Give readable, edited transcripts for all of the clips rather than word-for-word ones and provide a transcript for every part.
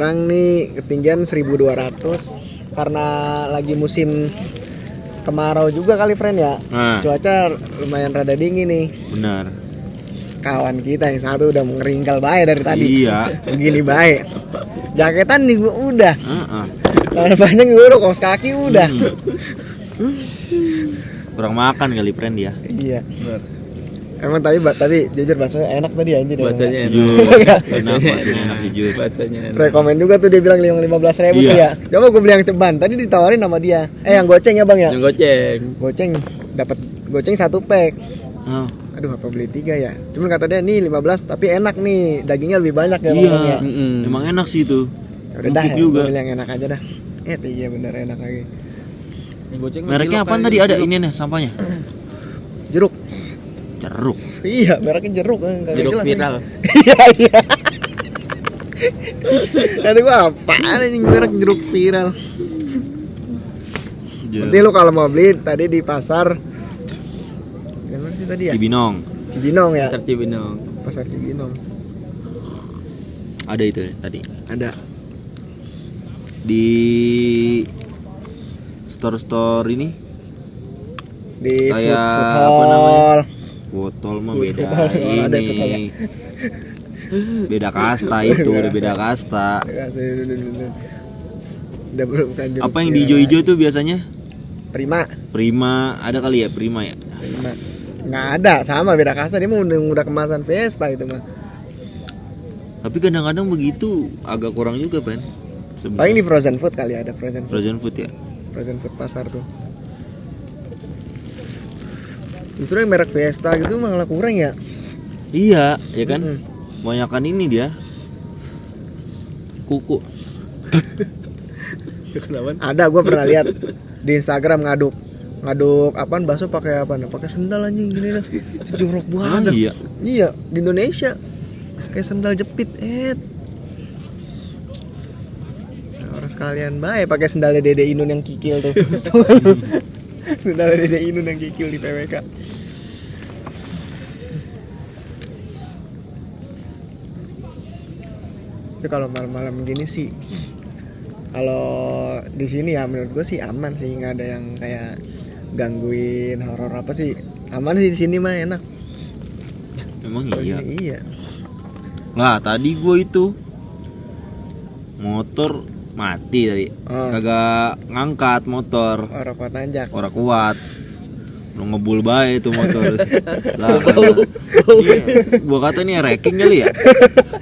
sekarang nih ketinggian 1.200 karena lagi musim kemarau juga kali friend ya. Cuaca lumayan rada dingin nih. Benar. Kawan kita yang satu udah ngeringkal bae dari tadi. Iya. Begini bae. Jaketan nih gua udah. Karena banyak gue udah kaos kaki udah. Kurang makan kali friend ya. Iya. Benar. Emang tadi jujur baksonya enak tadi anjir. Bahasanya enak. Bahasanya enak jujur. Bahasanya enak. Rekomen juga tuh dia bilang 15.000 tuh ya. Coba gue beli yang ceban. Tadi ditawarin sama dia. Yang goceng ya bang ya. Yang goceng. Goceng dapat goceng 1 pack. Oh. Aduh apa beli 3 ya. Cuman kata dia nih 15 tapi enak nih. Dagingnya lebih banyak ya Iya. bang ya. Emang enak sih itu. Udah dah. Juga. Gue beli yang enak aja dah. Iya bener enak lagi. Mereknya apaan tadi ada ini nih sampahnya? Jeruk. Jeruk. Iya, mereknya jeruk kan. Jeruk viral. Iya. Kata gua apaan anjing merek jeruk viral. Nanti lu kalau mau beli tadi di pasar mana sih tadi ya? Cibinong ya. Pasar Cibinong. Pasar Cibinong. Ada itu tadi. Ada. Di store ini Di kayak food apa hall. namanya? Botol mah Food beda hall, ada itu ini. Beda kasta itu, udah beda kasta. Udah bukan jeruk Apa yang di viral. hijau-hijau tuh biasanya? Prima, ada kali ya Prima ya? Prima. Nggak ada, sama beda kasta dia mah udah kemasan Fiesta itu mah. Tapi kadang-kadang begitu agak kurang juga kan? Paling di frozen food kali ada frozen food ya. Frozen food pasar tuh. Justru yang merek Fiesta gitu malah kurang ya. Iya, ya kan? Banyakan ini dia. Kuku. Kenapa? Ada gue pernah lihat di Instagram ngaduk apaan bakso pakai apa? Pakai sendal anjing gini dah. Jorok banget. Iya. Iya, di Indonesia. Kayak sendal jepit, Seorang sekalian baik pakai sendalnya Dede Inun yang kikil tuh. Sendalnya Dede Inun yang kikil di PWK. Tapi kalau malam-malam gini sih, kalau di sini ya menurut gue sih aman sih, nggak ada yang kayak gangguin horor apa sih, aman sih di sini mah enak. Emang Kalau iya. sini iya. Lah tadi gue itu motor mati tadi. Kagak ngangkat motor. Orang kuat nanjak. Orang kuat. Lu ngebul bae itu motor. Lah. Iya. Gua kata ini wrecking kali ya.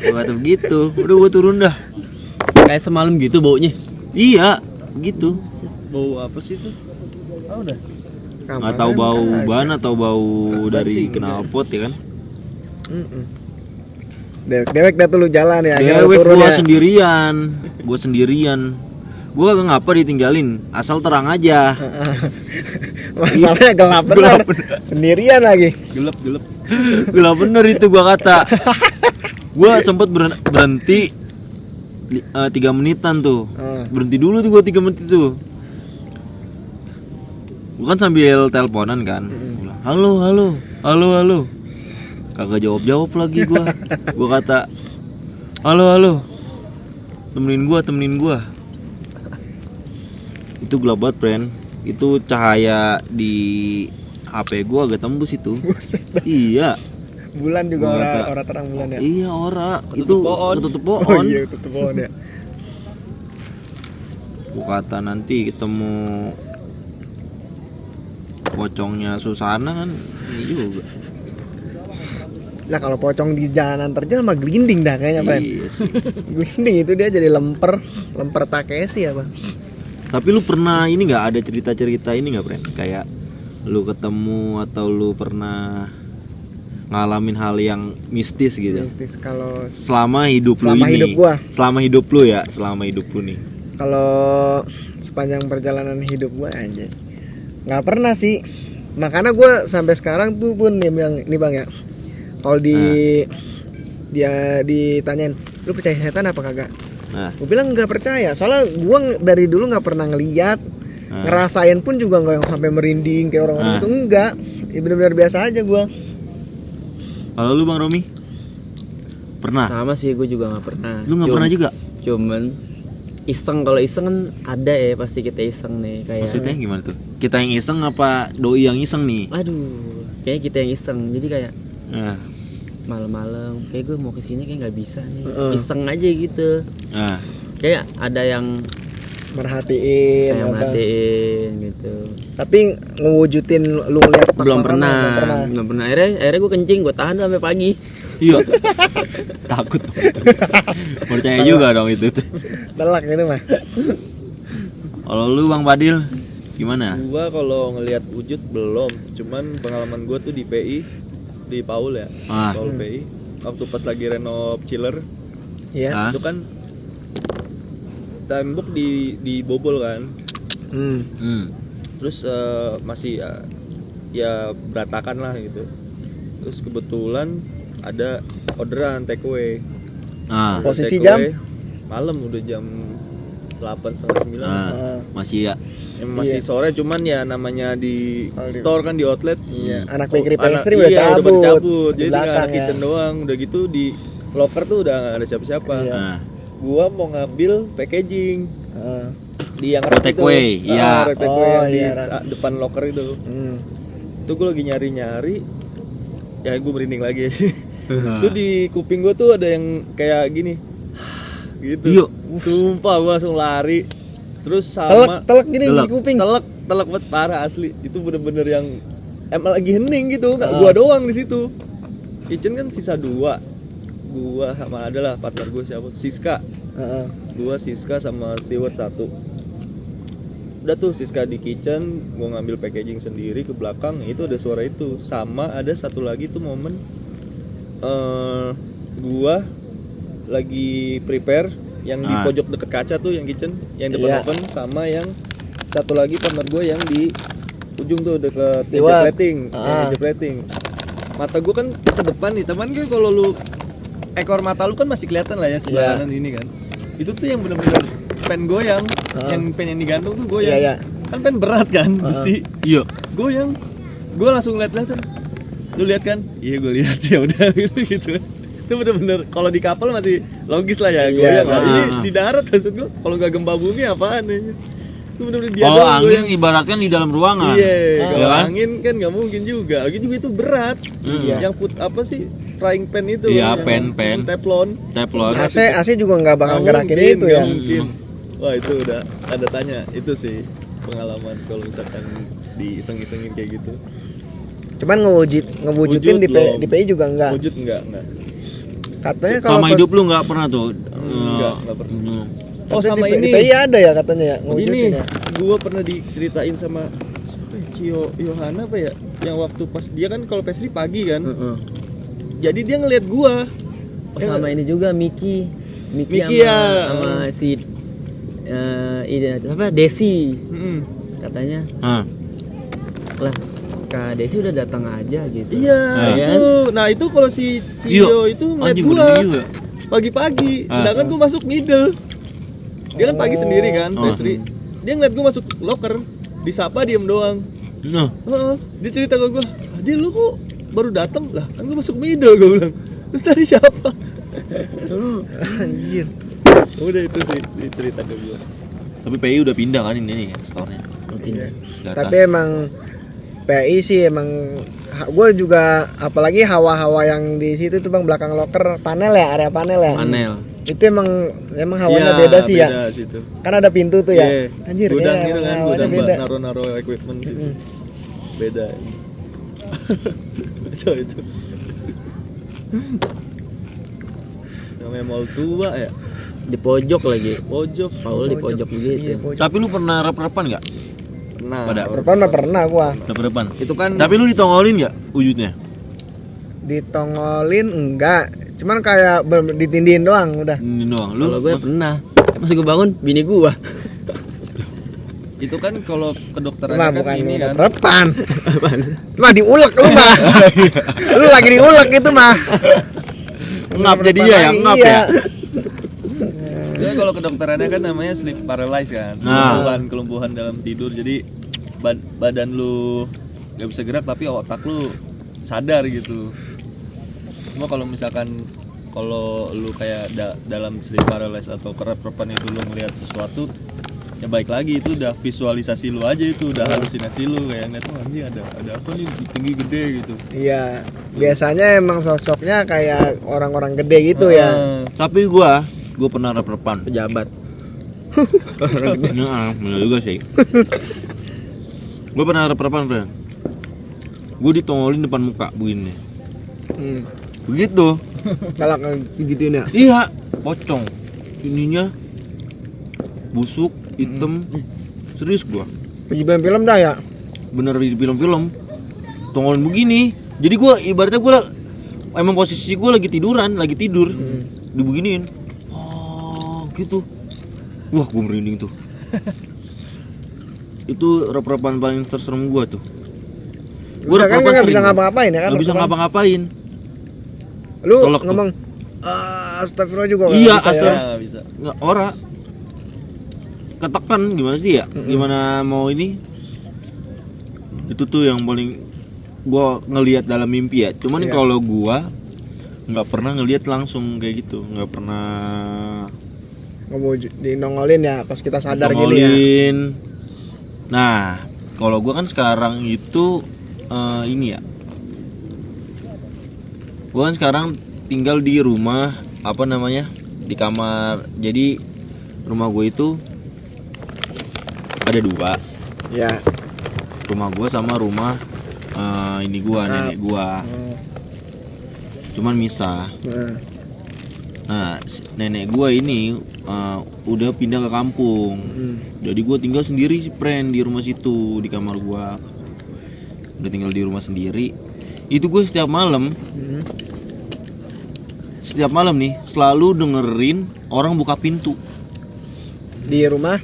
Gua kata begitu. Udah gua turun dah. Kayak semalam gitu baunya. Iya, begitu. Bau apa sih itu? Oh, udah. Nggak tahu bau ban atau bau dari knalpot ya kan? Dewek dah tuh lu jalan ya. Dewek gua sendirian. Gua kagak ngapa ditinggalin, asal terang aja. Masalahnya gelap bener. Sendirian lagi. Gelap. Gelap bener itu gua kata. Gua sempet berhenti 3 menitan tuh. Berhenti dulu tuh gua 3 menit tuh. Gua kan sambil teleponan kan. Halo. Kagak jawab lagi gua. Gua kata, halo. Temenin gua. Itu gelap banget, friend. Itu cahaya di HP gua agak tembus itu. Iya. Bulan juga ora terang bulan ya. Iya, ora. Itu tutup pohon. Oh iya, tutup pohon ya. Gua kata nanti ketemu pocongnya Susana kan ini juga. Nah kalau pocong di jalanan terjal mah gelinding dah kayaknya, Bang. Iya sih. Gelinding itu dia jadi lemper Takeshi ya, Bang. Tapi lu pernah ini nggak ada cerita ini nggak, friend? Kayak lu ketemu atau lu pernah ngalamin hal yang mistis gitu? Mistis kalau selama hidup lu ini. Hidup gua. Selama hidup lu ya, selama hidup lu nih. Kalau sepanjang perjalanan hidup gua aja nggak pernah sih. Makanya gua sampai sekarang tuh pun dia bilang ini Bang ya. Kalau dia ditanyain, lu percaya setan apa kagak? Gue bilang nggak percaya. Soalnya gua dari dulu nggak pernah ngeliat, ngerasain pun juga nggak yang sampai merinding kayak orang-orang itu enggak. Ya benar-benar biasa aja gua. Kalau lu Bang Romi? Pernah? Sama sih, gue juga nggak pernah. Lu nggak pernah juga? Cuman kalau iseng kan ada ya, pasti kita iseng nih kayak. Maksudnya gimana tuh? Kita yang iseng apa doi yang iseng nih? Aduh, kayaknya kita yang iseng. Jadi kayak Nah, malam-malam kayak gue mau kesini kayak nggak bisa nih. Iseng aja gitu. nah. Kayak ada yang Merhatiin kayak apa. matiin gitu. Tapi ngewujudin lu ngeliat Belum fakta mana, pernah. Akhirnya gue kencing, gue tahan sampai pagi. Iya. Takut. Percaya juga dong itu tuh. Telak itu mah. Kalau lu Bang Fadil gimana? Gua kalau ngelihat wujud belum, cuman pengalaman gua tuh di PI, di Paul ya, Ah. Paul PI. Waktu pas lagi renov chiller, Iya. Ah. itu kan tembok dibobol kan, Hmm. terus masih ya berantakan lah gitu. Terus kebetulan ada orderan take away. Ah. Posisi Take jam? away malam, udah jam 8:30-9. Ah. Masih ya. Masih Iya. sore, cuman ya namanya di store kan, di outlet. Iya, anak bakery Anak- pastry udah iya, cabut. udah cabut. Di Jadi tinggal belakang anak ya. kitchen doang. Udah gitu di locker tuh udah gak ada siapa-siapa. Iya. Nah. Gua mau ngambil packaging Heeh. di yang Oh, rak take itu. away, iya. Rak take away Oh, yang iya, di rak. depan locker itu. Itu gue lagi nyari-nyari. Ya gue merinding lagi. Itu di kuping gue tuh ada yang kayak gini. Gitu. Iya. Sumpah gue langsung lari. Terus sama Telak gini Telak. di kuping. telak banget parah asli. Itu bener-bener yang emang lagi hening gitu, nggak Ah. gua doang di situ. Kitchen kan sisa 2. Gua sama adalah partner gua siapa? Siska. Heeh. Gua Siska sama Stewart 1. Udah tuh Siska di kitchen, gua ngambil packaging sendiri ke belakang, itu ada suara itu. Sama ada satu lagi tuh momen gua lagi prepare yang di Ah. pojok deket kaca tuh, yang kitchen, yang depan Iya. oven, sama yang satu lagi partner gue yang di ujung tuh deket Steward. meja plating, Ah. meja plating. Mata gue kan ke depan nih, teman kan kalau lu ekor mata lu kan masih kelihatan lah ya sebelah Iya. kanan ini kan. Itu tuh yang bener-bener pen goyang, yang pen yang digantung tuh goyang. Iya, iya. Kan pen berat kan, besi. Iya. Goyang. Gue langsung lihat-lihatan. Lu lihat kan? Iya gue lihat, ya udah gitu. Itu bener-bener kalau di kapal masih logis lah ya, Iya, goyang. Nah, ini ah. di darat maksud gue, kalau nggak gempa bumi apaan ya? Itu bener-bener dia Kalau doang angin goyang. ibaratkan di dalam ruangan. Iya, kalau Ya kan? angin kan nggak mungkin juga. Lagi juga itu berat. Iya. Yang food apa sih? Frying pan itu. Iya, yang pan. teflon. Teflon. AC juga nggak bakal Nggak gerakin mungkin, itu nggak ya. mungkin. Wah itu udah ada tanya. Itu sih pengalaman kalau misalkan diiseng-isengin kayak gitu. Cuman ngewujudin Wujud belum. di PI juga enggak. Wujud enggak. Katanya kalau Sama pas- hidup lu nggak pernah tuh. Nggak pernah. Hmm. Oh katanya sama di ini. PI ada ya katanya ya Ini ngewujudin ya. gua pernah diceritain sama siapa ya? Cio Yohana apa ya? Yang waktu pas dia kan kalau pastry pagi kan. Jadi dia ngelihat gua. Oh, sama ini juga Miki Miki sama, ya. sama si ini apa Desi Mm-mm. katanya Ah. lah Kak Desi udah datang aja gitu. Iya, Nah. itu. Nah, itu kalau si Iya. Cio itu ngeliat Anjing, gua bener juga. pagi-pagi, Ah. sedangkan gua masuk middle. Dia kan pagi sendiri kan, Oh. pastry. Dia ngeliat gua masuk locker, disapa diem doang. Nah. Heeh, dia cerita ke gua, "Dia lu kok baru datang?" Lah, kan gua masuk middle, gua bilang. Terus tadi siapa? Anjir. Udah itu sih dicerita ke gua. Tapi PI udah pindah kan ini nih store-nya. Mungkin. Data. Tapi emang PI sih emang gue juga apalagi hawa-hawa yang di situ tuh bang belakang locker panel ya, area panel ya. Panel. Itu emang hawanya Iya, beda sih ya. Beda situ. Kan ada pintu tuh ya. Iya, Anjir gudang ya, gitu emang kan, hawanya gudang beda. naro-naro equipment situ. Beda. itu. Namanya mall tua ya, Di pojok lagi. pojok. Paul di pojok Iya, gitu. pojok. Tapi lu pernah rep-repan nggak? Nah, Pada Depan mah pernah gua rep-repan. itu kan Tapi lu ditongolin nggak wujudnya? ditongolin enggak. Cuman kayak ditindihin doang udah. Ini doang. Lu Kalau gue pernah. Pas gue bangun bini gua. itu kan kalau kedokteran Mah kan bukan ini kan. repan. Mah diulek lu mah. Lu lagi diulek itu mah. ngap jadi ya, yang ngap ya. Itu kan kalau kedokterannya kan namanya sleep paralysis kan. Nah. Kelumpuhan dalam tidur. Jadi badan lu nggak bisa gerak tapi otak lu sadar gitu. Cuma kalau misalkan kalau lu kayak dalam sleep paralysis atau kerep-repan itu lu ngelihat sesuatu, ya baik lagi itu udah visualisasi lu aja, itu udah halusinasi lu kayak ngeliat, oh anjing ada apa nih tinggi gede gitu. Iya, biasanya emang sosoknya kayak orang-orang gede gitu ya. Tapi gua pernah rep-repan. Pejabat. Nah, bener juga sih. Gua pernah rep-repan, friend. Gua ditongolin depan muka begini. Begitu. Kalau gituin ya. Iya, pocong. Ininya busuk, hitam. Serius gua. Film dah ya. Bener di film-film. Tongolin begini. Jadi gua ibaratnya gua emang posisi gua lagi tidur. Dibeginiin. Oh, gitu. Wah, gua merinding tuh. Itu rep-repan paling terserem gua tuh. Udah kan nggak bisa ngapa-ngapain ya kan? Nggak bisa ngapa-ngapain. Lu Tolak ngomong astagfirullah juga nggak Iya, bisa ya? Ya bisa. Nggak, ora. Ketekan gimana sih ya? Gimana mau ini? Itu tuh yang paling gua ngelihat dalam mimpi ya. Cuman Iya. kalau gua nggak pernah ngelihat langsung kayak gitu, nggak pernah Nggak mau dinongolin ya pas kita sadar gini ya. nongolin. Nah, kalau gua kan sekarang itu ini ya. Gua kan sekarang tinggal di rumah apa namanya? Di kamar. Jadi rumah gue itu ada 2. Ya. Rumah gua sama rumah ini gua, nenek gua. Cuman misah. Nah, nenek gua ini udah pindah ke kampung. Jadi gua tinggal sendiri sih, friend, di rumah situ, di kamar gua. Udah tinggal di rumah sendiri. Itu gue setiap malam nih selalu dengerin orang buka pintu. Di rumah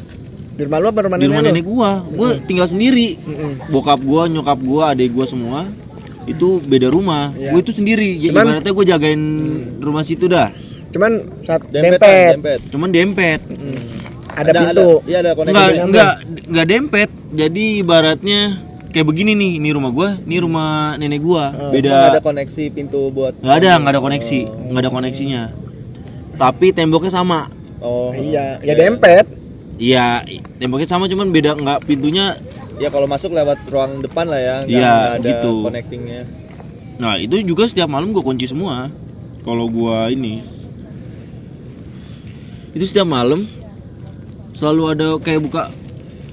lu apa rumah Di rumah nenek nenek gua. Gue tinggal sendiri. Bokap gua, nyokap gua, adik gua semua itu beda rumah. Iya. Gue itu sendiri. Jadi Cuman- ibaratnya gue jagain rumah situ dah. Cuman saat Dempet. dempet. Cuman dempet. Ada pintu. Iya ada koneksi. Enggak dempet. Jadi ibaratnya kayak begini nih, ini rumah gua, ini rumah nenek gua. Nggak Beda. ada koneksi pintu buat. Nggak ada koneksi, nggak ada koneksinya. Tapi temboknya sama. Oh. Iya, ya dempet. Iya, temboknya sama cuman beda, nggak pintunya. Ya kalau masuk lewat ruang depan lah ya. Iya, nggak ada gitu. connectingnya. Nah, itu juga setiap malam gua kunci semua. Kalau gua ini. Itu setiap malam selalu ada kayak buka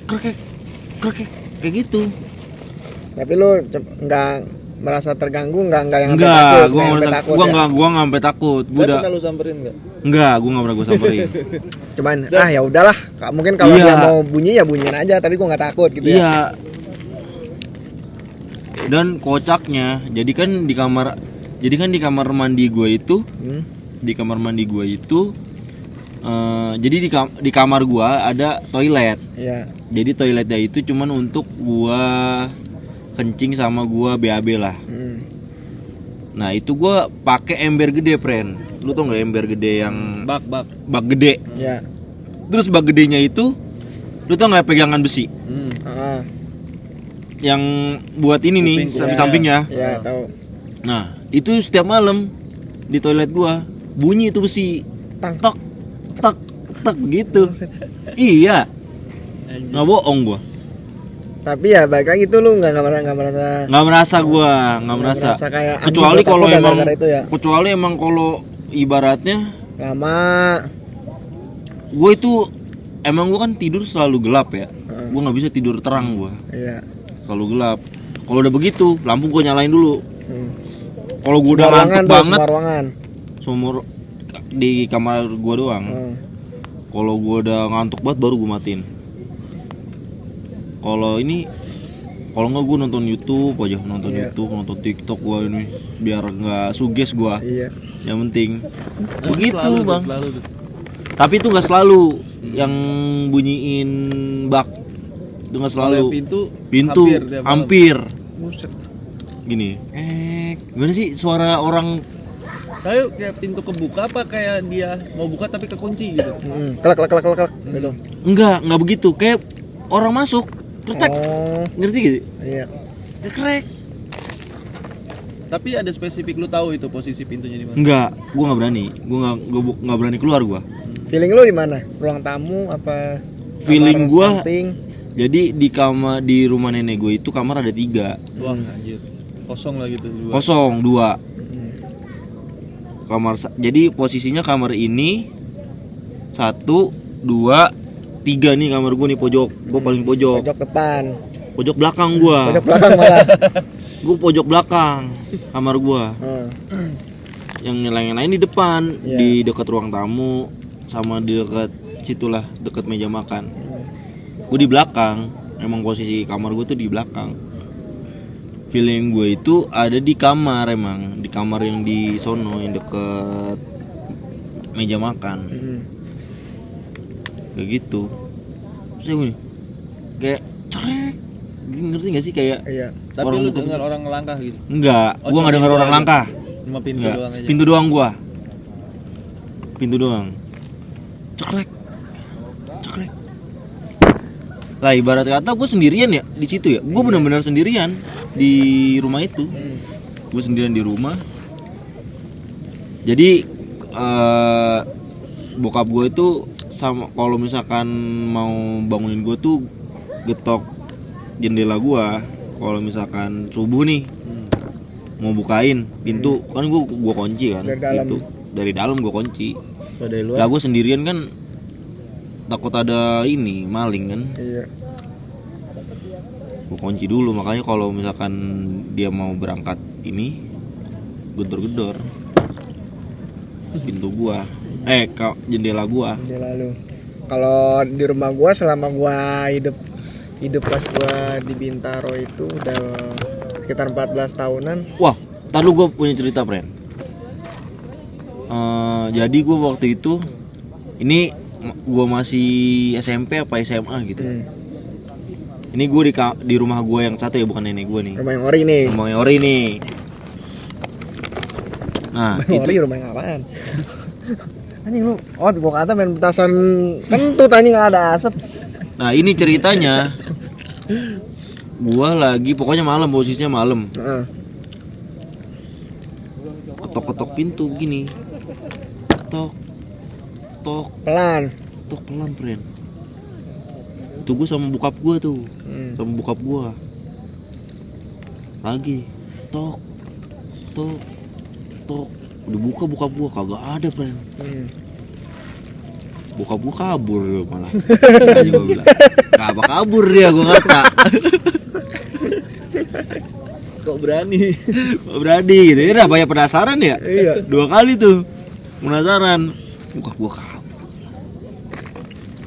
krek kayak gitu. Tapi lu nggak merasa terganggu, nggak yang sampai Enggak, takut, gua nggak nggak sampai takut ya? gua nggak sampai takut. Gua Nggak udah pernah lu samperin nggak? enggak, gua nggak pernah gua samperin. Cuman ya udahlah, mungkin kalau Iya. dia mau bunyi ya bunyiin aja, tapi gua nggak takut gitu ya. Iya. Dan kocaknya, jadi kan di kamar mandi gue itu, jadi di kamar gue ada toilet. Iya. Jadi toiletnya itu cuman untuk gua kencing sama gua BAB lah. Nah, itu gua pakai ember gede, friend. Lu tau nggak ember gede yang bak gede? Iya. Terus bak gedenya itu, lu tau nggak pegangan besi? Yang buat ini nih, samping-sampingnya. Iya, tahu. Nah, itu setiap malam di toilet gua bunyi itu besi. Tang. Tok tok tok begitu. Iya. Nggak bohong gua. Tapi ya balik lagi itu lu nggak merasa Nggak merasa gua, nggak merasa. kayak Kecuali anjing, kalau gua takut emang gara-gara itu ya. kecuali emang kalau ibaratnya Lama. gua itu emang gua kan tidur selalu gelap ya. Gua nggak bisa tidur terang gua. Iya. Selalu gelap. Kalau udah begitu, lampu gua nyalain dulu. Kalau gua udah Semua ruangan ngantuk tuh, banget, semua ruangan. sumur di kamar gua doang. Kalau gua udah ngantuk banget baru gua matiin. Kalau nggak gue nonton YouTube aja, YouTube, nonton TikTok gua ini biar nggak suges gua. Iya. Yang penting begitu Selalu, bang. selalu tuh. Tapi itu nggak selalu yang bunyiin bak. Itu nggak selalu. Kalau pintu Hampir. Buset. Gini. Gimana sih suara orang? Kayak pintu kebuka apa kayak dia mau buka tapi kekunci gitu. Kelak gitu. Enggak begitu. Kayak orang masuk. Kercek. Oh, Ngerti gak sih? iya. Kekrek. Tapi ada spesifik lu tahu itu posisi pintunya di mana? Enggak, gua nggak berani. Gua nggak berani keluar gua. Feeling lu di mana? Ruang tamu apa? Feeling kamar gua samping? jadi di rumah nenek gue itu kamar ada 3. Wah, anjir. Kosong lah gitu dua. Kosong 2. Jadi posisinya kamar ini 1, 2, 3 nih kamar gue nih pojok. Gue paling pojok. Pojok depan. Pojok belakang gua. Pojok belakang malah. Gue pojok belakang kamar gua. Yang lain di depan, Iya. di dekat ruang tamu sama di dekat situlah, dekat meja makan. Gue di belakang. Emang posisi kamar gue tuh di belakang. Feeling gue itu ada di kamar, emang di kamar yang di sono yang deket meja makan. Kayak gitu. Terus gue kayak cerek, ngerti gak sih kayak Iya. Tapi orang lu buka- dengar orang ngelangkah gitu. enggak, Oh, gua cuma nggak dengar pintu orang aja. langkah. Cuma pintu Enggak, doang aja. pintu doang gua. Pintu doang. Cekrek. Cekrek. Lah ibarat kata gue sendirian ya di situ ya. Gue benar-benar sendirian di rumah itu. Gue sendirian di rumah. Jadi bokap gue itu sama kalau misalkan mau bangunin gue tuh getok jendela gue. Kalau misalkan subuh nih mau bukain pintu kan gue kunci kan Dari dalam. itu dari dalam gue kunci. Kalau dari luar Lah gue sendirian kan takut ada ini maling kan. Iya. Gue kunci dulu, makanya kalau misalkan dia mau berangkat ini gedor-gedor pintu gua jendela gua. Ini lalu. Kalau di rumah gua selama gua hidup pas gua di Bintaro itu udah sekitar 14 tahunan. Wah, ntar lu gue punya cerita, friend. Jadi gue waktu itu ini gue masih SMP apa SMA gitu. Ini gue di rumah gue yang satu ya, bukan nenek gue nih. Rumah yang ori nih. Rumah yang ori nih. Nah, Rumah ori rumah yang apaan? Anjing lu, gua kata main petasan kentut anjing nggak ada asap. Nah ini ceritanya. Gua lagi pokoknya malam, posisinya malam. Ketok-ketok pintu gini. Tok. Pelan. Tok pelan, friend. Tuh gua sama bokap gua tuh. Sama bokap gua. Lagi. Tok. Udah buka bokap gua, kagak ada, friend. Bokap gua kabur malah. Aja gua bilang. Kenapa kabur dia, gua kata. Kok berani? Kok berani gitu. Ya udah banyak penasaran ya? Iya. 2 kali tuh. Penasaran. Bokap gua kabur.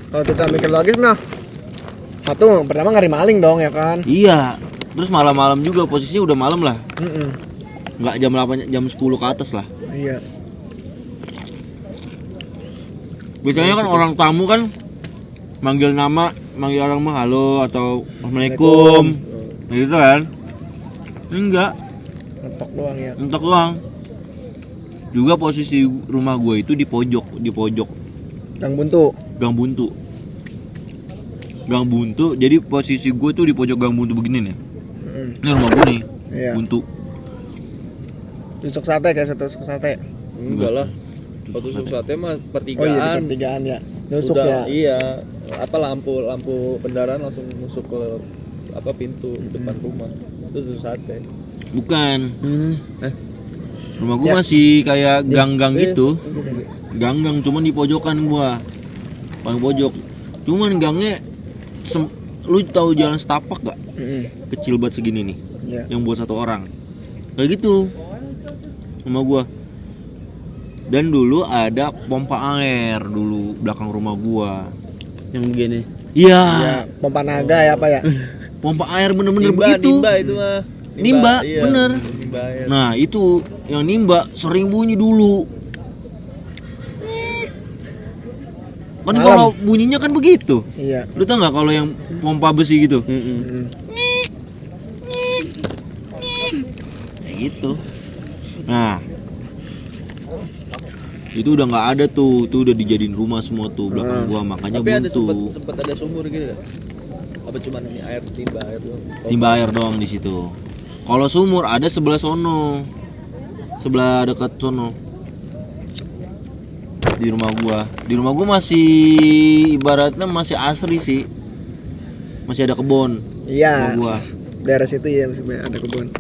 Kalau kita mikir logis nah, satu pertama ngari maling dong ya kan. Iya. Terus malam-malam juga, posisinya udah malam lah. Nggak jam 8, jam 10 ke atas lah. Iya. Biasanya kan orang tamu kan manggil orang mah halo atau assalamualaikum. Gitu kan. Enggak, Ngetok doang ya. entok doang. Juga posisi rumah gue itu di pojok Gang buntu. Gang buntu. Jadi posisi gue tuh di pojok gang buntu begini nih. Ini rumah gue nih. Iya. Buntu. Tusuk sate kayak tusuk sate. Enggak lah. Kalau tusuk sate mah Oh pertigaan. iya di pertigaan ya. Nusuk Udah, ya. Iya. Apa lampu kendaraan langsung masuk ke apa pintu depan rumah. Itu tusuk sate. Bukan. Rumah gue masih kayak gang-gang gitu. Gang-gang cuman di pojokan gua. Paling pojok. Cuman gangnya lu tahu jalan setapak gak? Kecil banget segini nih. Iya. Yang buat 1 orang. Kayak gitu. Rumah gua. Dan dulu ada pompa air dulu belakang rumah gua. yang begini. Iya. Ya, pompa naga ya apa ya? Pompa air bener-bener Nimba begitu. itu mah. Nimba, iya, bener. Nimba air. Nah itu yang nimba sering bunyi dulu. Kan Malam. kalau bunyinya kan begitu. Iya. Lu tau nggak kalau yang pompa besi gitu? Kayak gitu. Nah itu udah nggak ada tuh udah dijadiin rumah semua tuh belakang gua, makanya Tapi ada buntu. sempet ada sumur gitu kan? Apa cuma ini air timba air doang? Timba air doang di situ. Kalau sumur ada sebelah sono. sebelah dekat sono. Di rumah gua masih ibaratnya masih asri sih. Masih ada kebun. Iya. Rumah gua. Daerah situ ya masih ada kebun.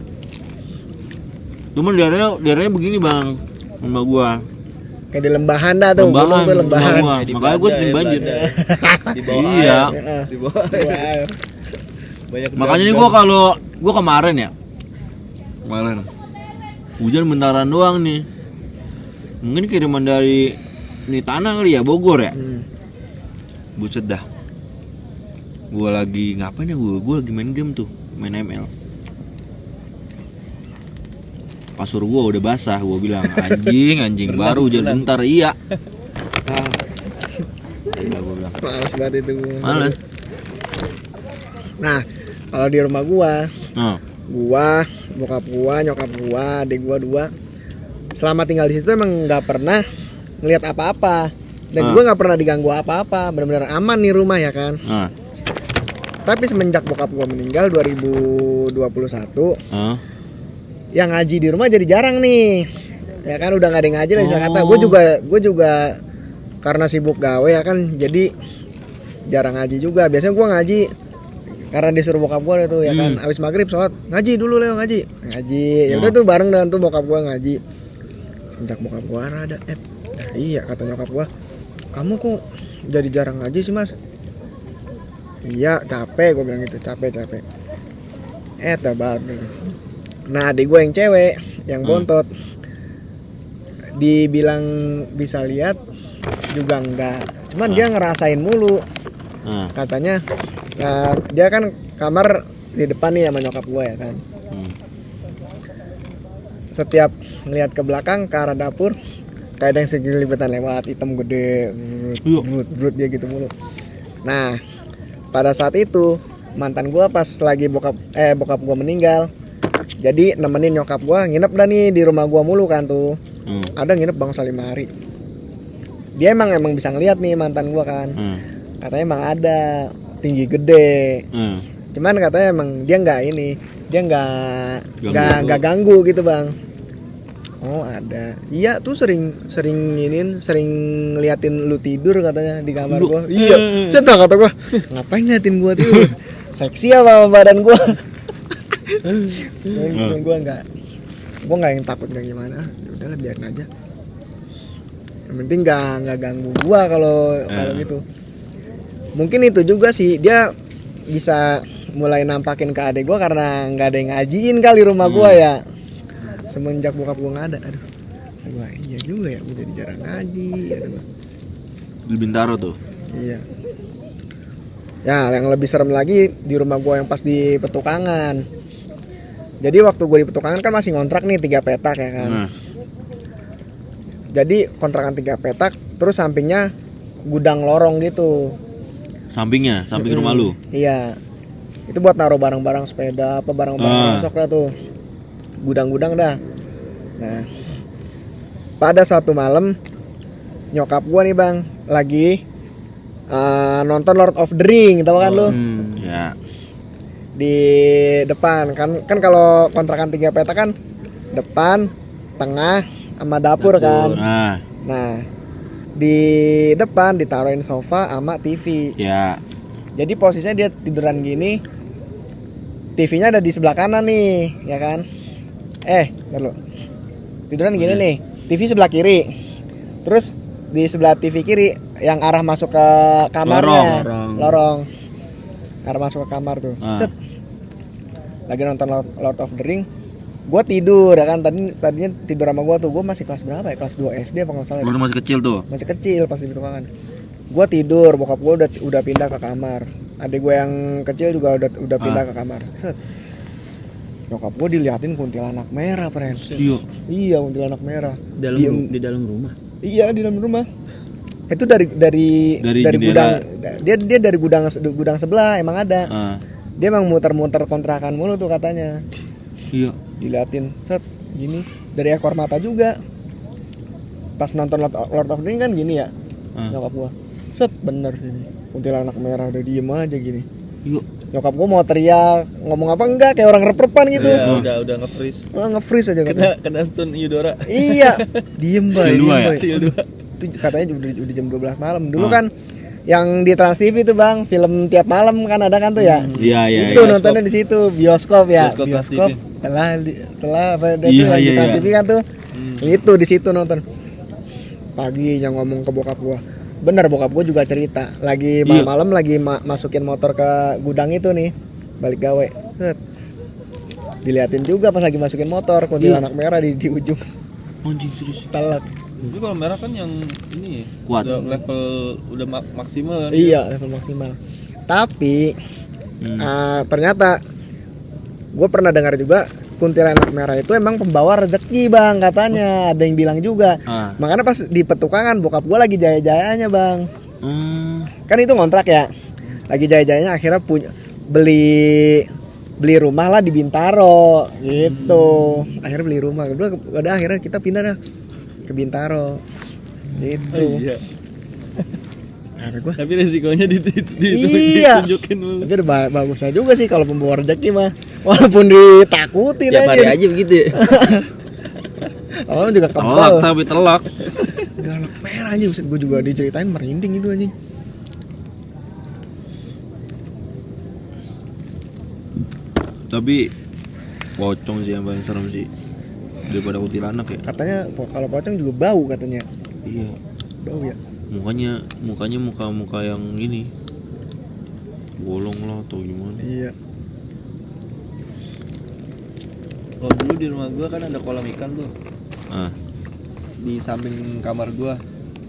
Cuman daerahnya begini bang, rumah gua. Kayak di lembahan dah tuh. Lembahan, gunung tuh lembahan. rumah gua. Makanya gua sering banjir. Di bawah Iya. air. Heeh. Di bawah air. Bawah air. Banyak Makanya nih gua kalau gua kemarin hujan bentaran doang nih. Mungkin kiriman dari ini tanah kali ya, Bogor ya. Buset dah. Gua lagi ngapain ya gua lagi main game tuh, main ML. Pasur gua udah basah, gua bilang anjing baru hujan bentar. Iya. Gila gua bilang. Males banget itu. Males. Nah, kalau di rumah gua, Nah, bokap gua, nyokap gua, adik gua 2. Selama tinggal di situ emang nggak pernah ngelihat apa-apa. Dan gua nggak pernah diganggu apa-apa. Benar-benar aman nih rumah ya kan. nah, Tapi semenjak bokap gua meninggal 2021, yang ngaji di rumah jadi jarang nih. Ya kan udah nggak ada yang ngaji lah istilah kata. Gue juga karena sibuk gawe ya kan, jadi jarang ngaji juga. Biasanya gua ngaji karena disuruh bokap gua itu ya kan, habis maghrib sholat ngaji dulu Leo ngaji. Ya udah tuh bareng dengan tuh bokap gua ngaji. Sejak bokap gua ada iya kata nyokap gua, kamu kok jadi jarang ngaji sih mas? Iya capek, gua bilang gitu, capek. Baru. Nah adik gue yang cewek, yang bontot, dibilang bisa lihat juga enggak. Cuman dia ngerasain mulu. Katanya dia kan kamar di depan nih sama nyokap gue ya kan. Setiap ngeliat ke belakang ke arah dapur, kayak ada yang segelibetan lewat, hitam gede, brut dia gitu mulu. Nah pada saat itu mantan gue pas lagi bokap gue meninggal, jadi nemenin nyokap gua nginep dah nih di rumah gua mulu kan tuh. Ada nginep bangsa 5 hari. Dia emang bisa ngeliat nih mantan gua kan. Katanya emang ada tinggi gede. Cuman katanya emang dia nggak ganggu gitu bang. Oh ada. Iya tuh sering ngeliatin lu tidur katanya di kamar gua. Iya. Saya kata gua ngapain ngeliatin gua tidur? Seksi apa badan gua? Gue nggak yang takut nggak gimana, udahlah biarin aja. Yang penting nggak ganggu gue kalau gitu. Mungkin itu juga sih dia bisa mulai nampakin ke adek gue karena nggak ada yang ngajiin kali rumah gue ya. Semenjak bokap gue nggak ada, aduh, gue iya juga ya, gue jadi jarang ngaji. di Bintaro tuh. Iya. Ya, yang lebih serem lagi di rumah gue yang pas di Petukangan. Jadi waktu gue di Petukangan kan masih ngontrak nih 3 petak ya kan. Jadi kontrakan 3 petak, terus sampingnya gudang lorong gitu. Samping rumah lu. Iya. Itu buat naruh barang-barang sepeda, apa barang-barang masuk lah tuh. Gudang-gudang dah. Nah, pada satu malam nyokap gue nih bang lagi nonton Lord of the Ring, tahu kan lu? Ya. Di depan kan kalau kontrakan 3 petak kan depan, tengah, sama dapur. Kan. Nah, di depan ditaruhin sofa sama TV. Ya. Jadi posisinya dia tiduran gini, TV-nya ada di sebelah kanan nih, ya kan? Bentar lu. Tiduran gini nih, TV sebelah kiri. Terus di sebelah TV kiri yang arah masuk ke kamarnya, lorong. Arah masuk ke kamar tuh. Set. Lagi nonton Lord of the Ring, gue tidur ya kan. Tadinya tidur sama gue tuh, gue masih kelas berapa ya, kelas 2 SD apa nggak salah. Lu masih kecil tuh. Masih kecil pas di Petukangan. Gue tidur, bokap gue udah pindah ke kamar. Adik gue yang kecil juga udah pindah ke kamar. Set. Nyokap gue diliatin kuntilanak merah, friend. Iya, kuntilanak merah. Di dalam rumah. Iya, di dalam rumah. Itu dari gudang. Dia dari gudang sebelah emang ada. Dia emang muter-muter kontrakan mulu tuh katanya. Iya. Diliatin, set gini dari ekor mata juga. Pas nonton Lord of the Ring kan gini ya. Nyokap gua. Set bener sini. Kuntilanak merah udah diem aja gini. Iya. Nyokap gue mau teriak, ngomong apa enggak kayak orang rep-repan gitu. Iya, udah nge-freeze. Nge-freeze aja katanya. Kena stun Eudora. Iya, diem bay. Skill 2 ya? Skill 2. Itu katanya udah jam 12 malam. Dulu kan yang di Trans TV itu bang, film tiap malam kan ada kan tuh ya. Iya. Itu nontonnya di situ, bioskop ya. Bioskop Telah apa itu Iya, yang di iya, Trans iya. TV kan tuh. Itu di situ nonton. Pagi yang ngomong ke bokap gua. Bener bokap gua juga cerita. Lagi malam-malam lagi masukin motor ke gudang itu nih. Balik gawe. Set. Diliatin juga pas lagi masukin motor kuntilanak merah di ujung. Anjing serius. Telak. Tapi kalau merah kan yang ini Kuat. udah level udah maksimal kan. Iya, level maksimal. Tapi ternyata gue pernah dengar juga kuntilanak merah itu emang pembawa rezeki bang katanya. Ada yang bilang juga. Makanya pas di petukangan bokap gue lagi jaya-jayanya bang. Kan itu kontrak ya. Lagi jaya-jayanya akhirnya beli rumah lah di Bintaro gitu. Akhirnya beli rumah. Udah akhirnya kita pindah dah ke Bintaro gitu. Iya. Ada gua. Tapi resikonya Iya. ditunjukin dulu. Tapi udah bagus aja juga sih kalau pembawa rezeki mah. Walaupun ditakutin Tiap hari aja. aja begitu ya. Orang juga Telak kebal. tapi telak. Galak merah aja, gue juga diceritain merinding itu anjing. Tapi pocong sih yang paling serem sih daripada kuntilanak ya. Katanya kalau pocong juga bau katanya. Iya. Bau ya. Mukanya muka yang ini bolong lah atau gimana. Iya. Kalau dulu di rumah gua kan ada kolam ikan tuh. Di samping kamar gua.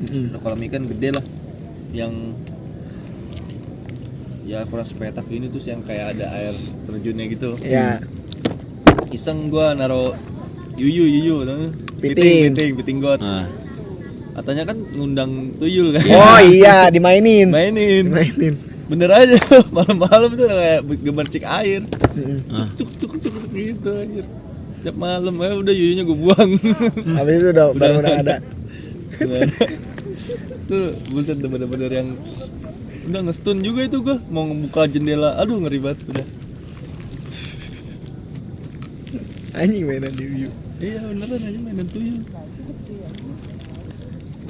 Ada kolam ikan gede lah. Yang ya kurang sepetak ini terus yang kayak ada air terjunnya gitu. Iya. Iseng gua naro yuyu tau? Piting got. Katanya kan ngundang tuyul kan. Oh iya, dimainin. Mainin. Bener aja malam-malam tuh kayak gemercik air. Cuk gitu anjir. Tiap malam udah yuyunya gue buang. Habis itu udah baru ada. Tuh buset bener-bener yang udah ngestun juga itu gua mau ngebuka jendela. Aduh ngeri banget udah. Anjing mainan yuyu. Iya beneran aja mainan tuyul.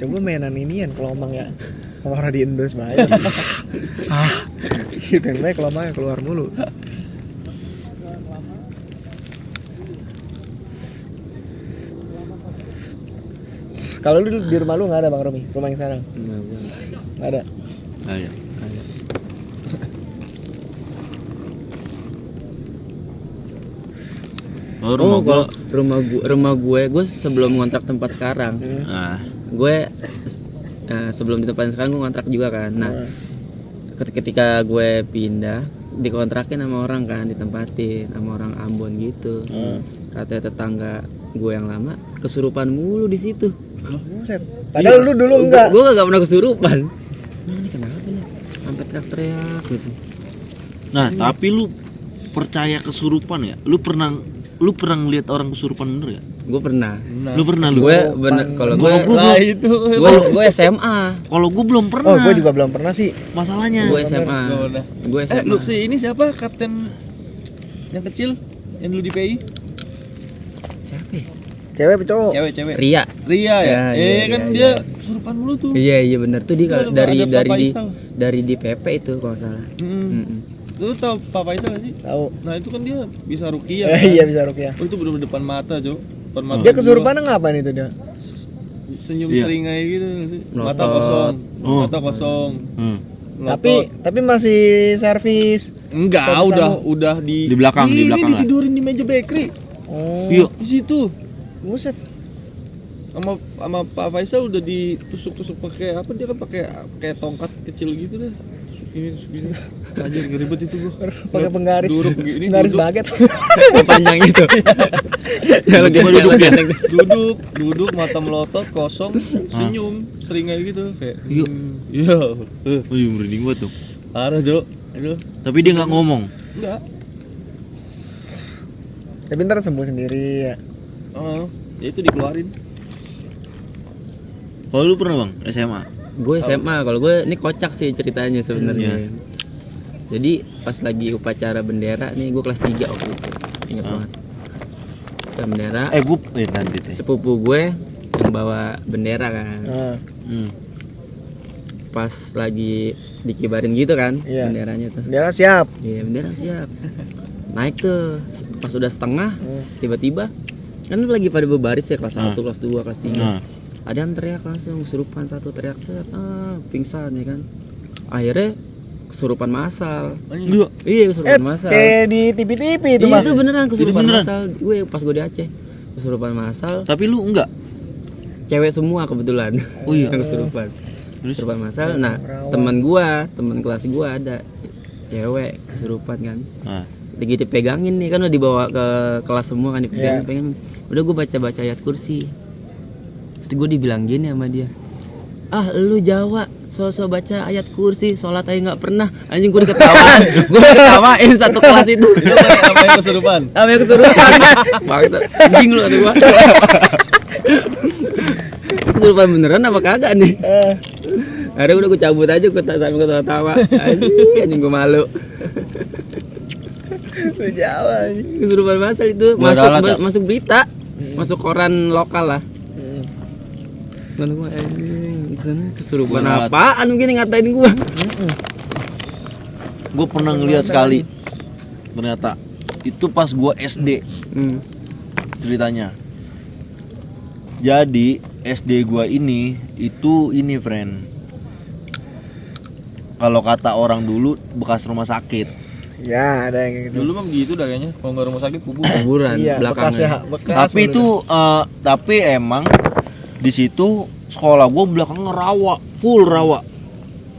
Coba mainan inian kelomang ya. Kalau orang di Indos bahaya. Gitu yang baik kelomangnya keluar mulu. Kalau lu di rumah lu nggak ada Bang Romi? Rumah yang sekarang? Nggak ada. Iya. Oh, rumah gue sebelum ngontrak tempat sekarang. Gue sebelum di tempat sekarang gue ngontrak juga kan. Nah, ketika gue pindah dikontrakin sama orang kan, ditempatin sama orang Ambon gitu. Katanya tetangga gue yang lama kesurupan mulu di situ. Buset. Padahal lu dulu enggak. Gue gak pernah kesurupan. Nah, ini kenapa nih? Sampai teriak-teriak gitu. Nah, tapi lu percaya kesurupan ya? Lu pernah ngeliat orang kesurupan bener ya? Gue pernah. Lu pernah lu? Gue bener kalau gue SMA. Kalau gue belum pernah. Oh, gue juga belum pernah sih. Masalahnya. Gue SMA. Gue SMA. Lu sih ini siapa kapten yang kecil yang dulu di PI? Siapa ya? Cewek apa cowok? Cewek. Ria Ria ya? iya, Kan iya, dia iya. kesurupan mulu tuh. Iya benar tuh dia Ada dari Pak Faisal. dari di PP itu kalau nggak salah. Lu tau Pak Faisal gak sih? Tahu. Nah itu kan dia bisa ruqyah kan? Iya bisa ruqyah. Oh, itu bener-bener depan mata Jo. Depan mata Dia gua. kesurupannya ngapain itu dia? Senyum Iya. seringai gitu gak sih? Melotot. Mata kosong. Oh. Mata kosong. Tapi masih servis. enggak, Fokus udah di belakang, di belakang lah. ditidurin di meja bakery. Oh. Iya. Di situ. Buset. Sama Pak Faisal udah ditusuk-tusuk pakai apa, dia kan pakai kayak tongkat kecil gitu deh. Tusuk gini. Anjir ngeribet itu gua. Pakai penggaris. Penggaris baget. Panjang itu. Duduk mata melotot kosong, senyum seringai gitu kayak. Iya. Oh iya, merinding banget tuh. Parah, Jo. Aduh. Tapi dia nggak ngomong. Enggak. Tapi ntar sembuh sendiri ya. Ya itu dikeluarin. Kalau lu pernah bang SMA? Gue SMA. Kalau gue ini kocak sih ceritanya sebenarnya. Jadi pas lagi upacara bendera nih, gue kelas 3 waktu itu, ingat banget. Upacara bendera. Gue nanti deh. Sepupu gue yang bawa bendera kan. Pas lagi dikibarin gitu kan, Iya. benderanya tuh. Bendera siap. Iya, bendera siap. Naik tuh, pas udah setengah, tiba-tiba kan lagi pada berbaris ya, kelas 1, kelas 2, kelas 3. Ada yang teriak langsung, kesurupan satu teriak, pingsan ya kan. Akhirnya kesurupan massal. Iya, kesurupan massal. Kayak di TV-TV itu Iya, mah. itu beneran kesurupan beneran? massal. Gue pas gue di Aceh, kesurupan massal. Tapi lu enggak? Cewek semua kebetulan. Oh iya. Yang kesurupan. Kesurupan massal. Nah, Merawat. teman kelas gua ada cewek kesurupan kan. Nah, Lagi dipegangin nih kan, udah dibawa ke kelas semua kan, Iya. dipegangin. Udah gue baca ayat kursi. Terus gue dibilang gini sama dia, lu Jawa, sosok baca ayat kursi, sholat aja nggak pernah. Anjing, gue diketawain. Gue diketawain satu kelas itu. Itu apa yang kesurupan? Apa yang keturunan? Bangsat. Anjing lu kata gua. Kesurupan beneran apa kagak nih? Akhirnya udah gue cabut aja, gue tak sampai ketawa-tawa. Anjing gue malu. Lu Jawa nih. Kesurupan masal itu Gua ralat, ya? masuk berita, masuk koran lokal lah. Kan gua anjing, kesurupan Gua ralat. apaan begini ngatain gua. gue pernah ngeliat sekali. Ternyata itu pas gue SD ceritanya. Jadi SD gua ini friend. Kalau kata orang dulu bekas rumah sakit. Ya, ada yang kayak gitu. Dulu mah begitu dah kayaknya. Kalau nggak rumah sakit kuburan. Kuburan Iya, bekas ya, belakangnya. bekas. Tapi itu tapi emang di situ sekolah gua belakangnya rawa, full rawa.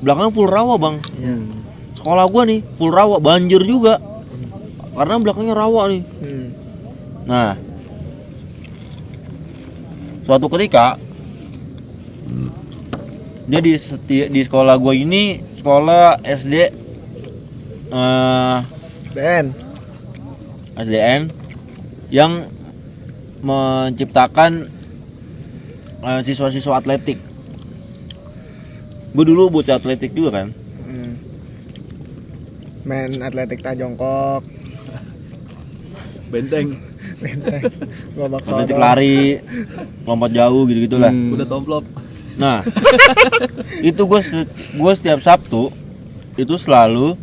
Belakangnya full rawa, Bang. Sekolah gua nih full rawa, banjir juga. Karena belakangnya rawa nih. Nah, suatu ketika jadi di sekolah gua ini sekolah SD Ben. SDN yang menciptakan siswa-siswa atletik. Gue dulu bocah atletik juga kan. Main atletik tak jongkok. Benteng. Benteng. Lompat Atletik sodor. lari, lompat jauh gitu-gitulah. Udah tomplok. Nah, itu gue setiap Sabtu itu selalu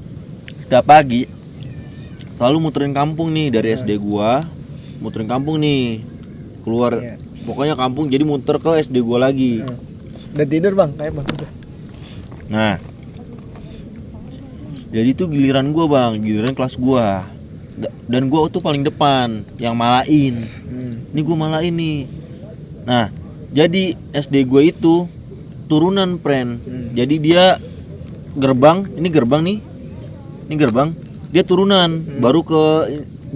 setiap pagi selalu muterin kampung nih dari SD gua, muterin kampung nih keluar, Iya. pokoknya kampung, jadi muter ke SD gua lagi. Udah tidur bang, kayak bang. Udah. Nah, jadi itu giliran gua bang, giliran kelas gua, dan gua tuh paling depan yang malain. Ini gua malain nih. Nah, jadi SD gua itu turunan friend. Jadi dia gerbang, ini gerbang nih. Ini gerbang, dia turunan, baru ke,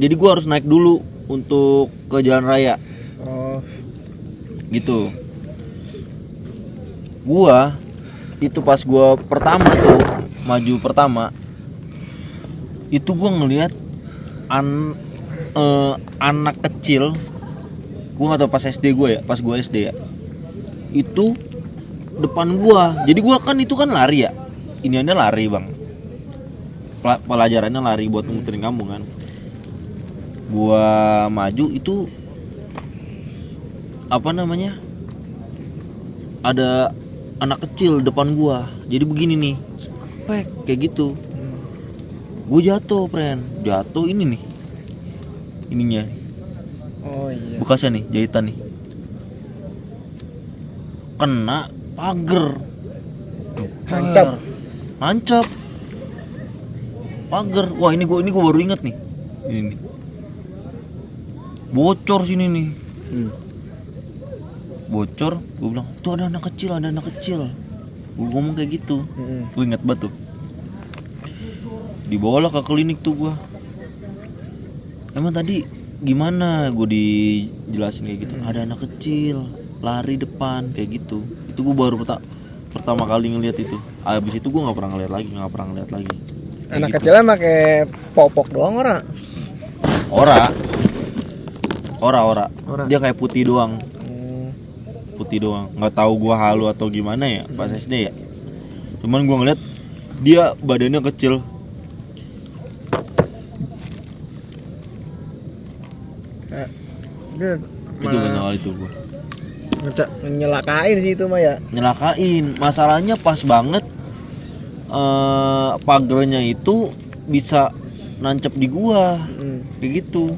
jadi gua harus naik dulu untuk ke jalan raya. Oh, Gitu. Gua itu pas gua pertama tuh maju pertama, itu gua ngelihat anak kecil. Gua nggak tahu pas SD gua ya, pas gua SD ya, itu depan gua. Jadi gua kan itu kan lari ya, iniannya lari bang, pelajarannya lari buat muterin kampung kan. Gua maju itu apa namanya, ada anak kecil depan gua, jadi begini nih, pek kayak gitu. Gue jatuh friend, jatuh ini nih, ininya oh iya. bekasnya nih, jahitan nih, kena pagar, nancap pagar. Wah ini gue baru inget nih, ini nih bocor sini nih. Bocor, gue bilang tuh ada anak kecil, gue ngomong kayak gitu. Gue inget banget tuh, dibawalah ke klinik tuh gue. Emang tadi gimana, gue dijelasin kayak gitu, ada anak kecil lari depan kayak gitu. Itu gue baru pertama kali ngeliat itu. Abis itu gue nggak pernah ngeliat lagi. Kayak Anak gitu. kecilnya pakai popok doang orang. Ora. Ora. Dia kayak putih doang. Nggak tahu gua halu atau gimana ya pas SD ya. Cuman gua ngeliat dia badannya kecil, Dia Itu benar itu gua. nyelakain sih itu mah ya. Nyelakain. Masalahnya pas banget pagernya itu bisa nancep di gua. Kayak gitu.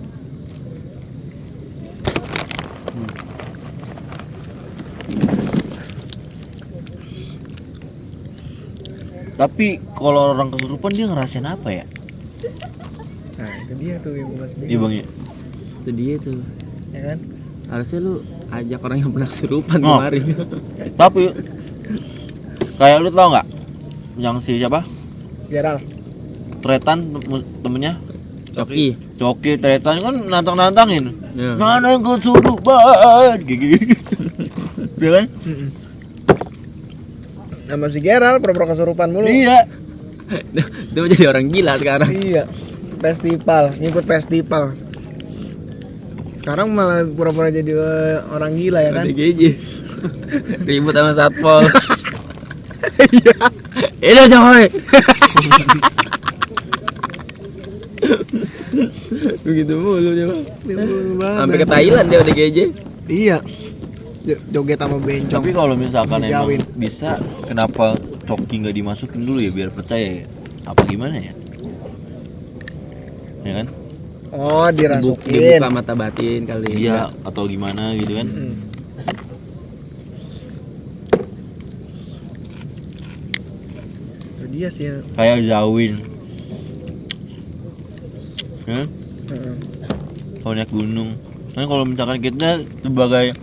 Tapi kalau orang kesurupan dia ngerasain apa ya? Nah itu dia tuh yang buat Iya bang ya. Itu dia tuh. ya kan. Harusnya lu ajak orang yang pernah kesurupan Oh. kemari. Tapi kayak lu tau nggak? Yang si siapa? Gerald. Tretan temennya Coki. Coki Tretan kan nantang-nantangin. Ya. Mana kesurupan gitu. Iya kan? Sama si Gerald pura-pura kesurupan mulu. Iya. Dia mau jadi orang gila sekarang. Iya. Festival, ngikut festival. Sekarang malah pura-pura jadi orang gila ya kan. ODGJ. Ribut sama satpol. Iya. Ini coy. Begitu mulu dia, Bang. Sampai ke Thailand dia ODGJ. Iya. Joget sama bencong. Tapi kalau misalkan emang Dijauhin. bisa, kenapa Coki nggak dimasukin dulu ya biar percaya ya? Apa gimana ya? Ya kan? Oh, dirasukin. Dibuka mata batin kali. Iya atau gimana gitu kan? Itu dia sih. Kayak Zawin. Ya? Heeh. Kalau naik gunung. Kan kalau misalkan kita sebagai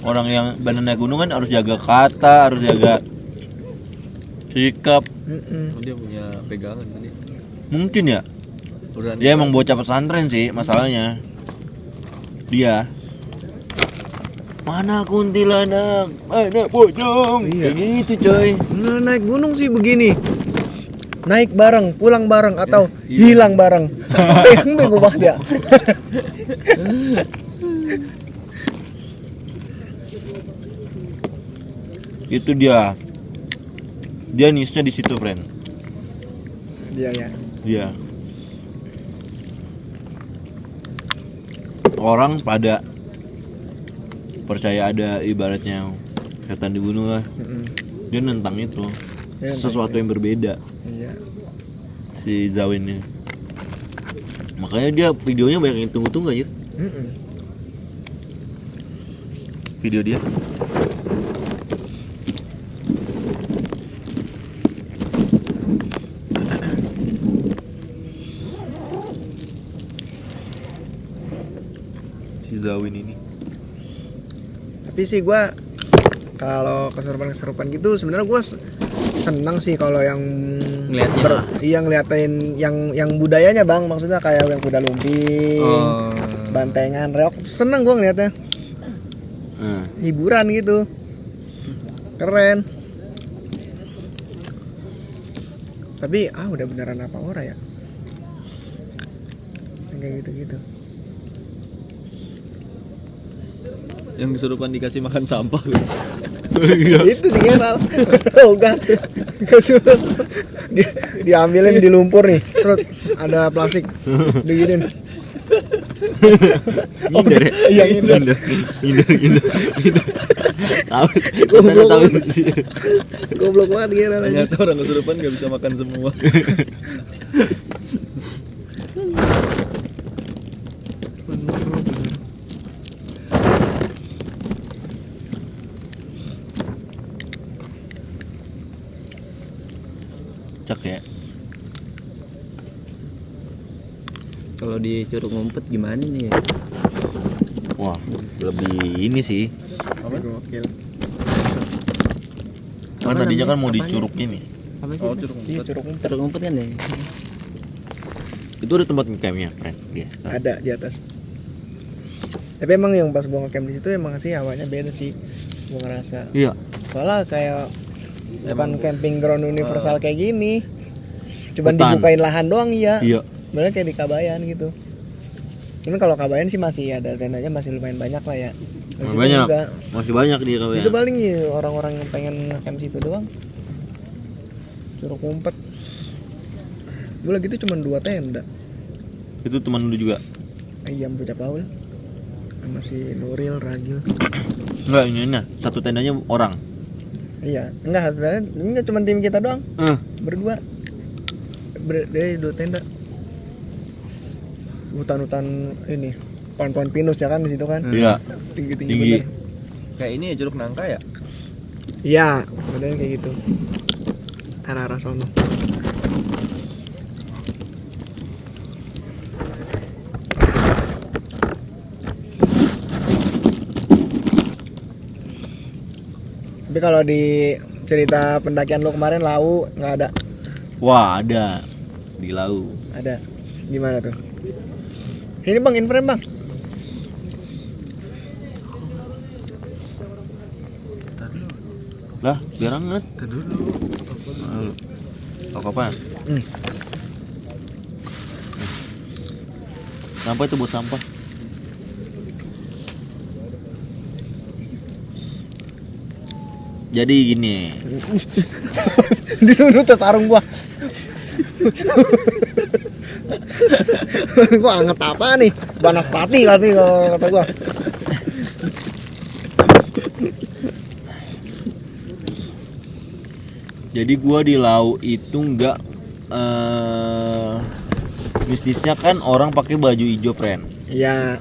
orang yang benar naik gunung kan harus jaga kata, harus jaga sikap. Dia punya pegangan tadi. Mungkin ya. Berani. Dia emang bocah pesantren sih masalahnya. Dia mana kuntilanak, mana pocong. Iya. Kayak gitu coy. Nah, naik gunung sih begini. Naik bareng, pulang bareng atau Iya. hilang bareng. Yang bego banget ya. Itu dia. Dia niche-nya di situ, friend. Dia ya. Dia. Orang pada percaya ada ibaratnya setan dibunuh lah. Dia nentang itu. Dia nentang Sesuatu yang berbeda Iya. si Zawin ini. Makanya dia videonya banyak yang tunggu-tunggu aja. Video dia. Si Zawin ini. Tapi sih gua kalau kesurupan gitu sebenarnya gua senang sih kalau yang Ngeliatnya. iya ngeliatin yang budayanya bang, maksudnya kayak yang kuda lumping, bantengan, reok, seneng gua ngeliatnya, hiburan gitu, keren. Tapi udah beneran apa ora ya? Kayak gitu-gitu. Yang kesurupan dikasih makan sampah. Itu sih Geral. Oh enggak. Diambilin di lumpur nih. Terus ada plastik. Diginin. Ngindar ya? Iya, ngindar. Ngindar. Tahu. Goblok. Tahu. Goblok banget Geral aja. Ternyata orang kesurupan nggak bisa makan semua. Cak ya. Kalau di Curug Ngumpet gimana nih ya? Wah, lebih ini sih. Gokil. Kan Apa tadinya kan namanya? mau di Apanya? curug ini. Apa sih? Oh, Bang? curug Iya, ngumpet. curug ngumpet. Curug Ngumpet kan ya? Itu ada tempat campnya, friend. Dia. Ada di atas. Tapi emang yang pas gua ngecamp di situ emang sih hawanya beda sih. Gua ngerasa. Iya. Soalnya kayak bukan camping ground universal kayak gini. Cuman Hutan. dibukain lahan doang iya. Iya. Bener kayak di Kabayan gitu. Cuman kalau Kabayan sih masih ada tendanya, masih lumayan banyak lah ya. Di situ Banyak. juga. Masih banyak dia kau ya. Itu paling ya orang-orang yang pengen camp situ doang. Curug Ngumpet. Gue lagi itu cuma 2 tenda. Itu teman lu juga. Ayam bocah Paul. sama si Nuril, Ragil. Enggak, ini satu tendanya orang. Iya, enggak sebenarnya ini enggak cuma tim kita doang. Berdua. Dari 2 tenda. Hutan-hutan ini, pohon-pohon pinus ya kan di situ kan. Iya. Tinggi-tinggi Tinggi. bener. Kayak ini ya Curug Nangka ya. Iya, modelnya kayak gitu. Arah-arah sono. Tapi kalau di cerita pendakian lu kemarin Lau nggak ada. Wah, ada di Lau. Ada. Gimana tuh? Ini bang, in frame bang. Lah, biar anget. Lalu. Apa? Sampah itu buat sampah. Jadi gini, Disuruh sarung gua. Gua anget apa nih? Banaspati katanya kalau kata gua. jadi gua di Lau itu nggak mistisnya kan orang pakai baju hijau, friend. Iya.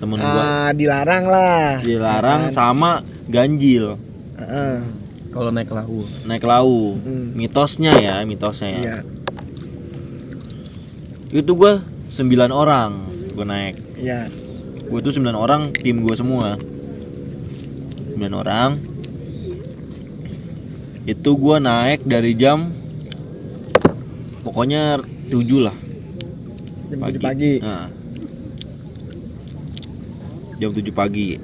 Temen gua Dilarang lah. dilarang Ya kan? sama ganjil Heeh. Kalau naik lau. naik Lau. Hmm. Mitosnya ya. Iya. Itu gua 9 orang gua naik. Iya. Gue tuh 9 orang, tim gue semua 9 orang. Itu gue naik dari jam pokoknya 7 lah Jam 7 pagi. Nah, jam 7 pagi.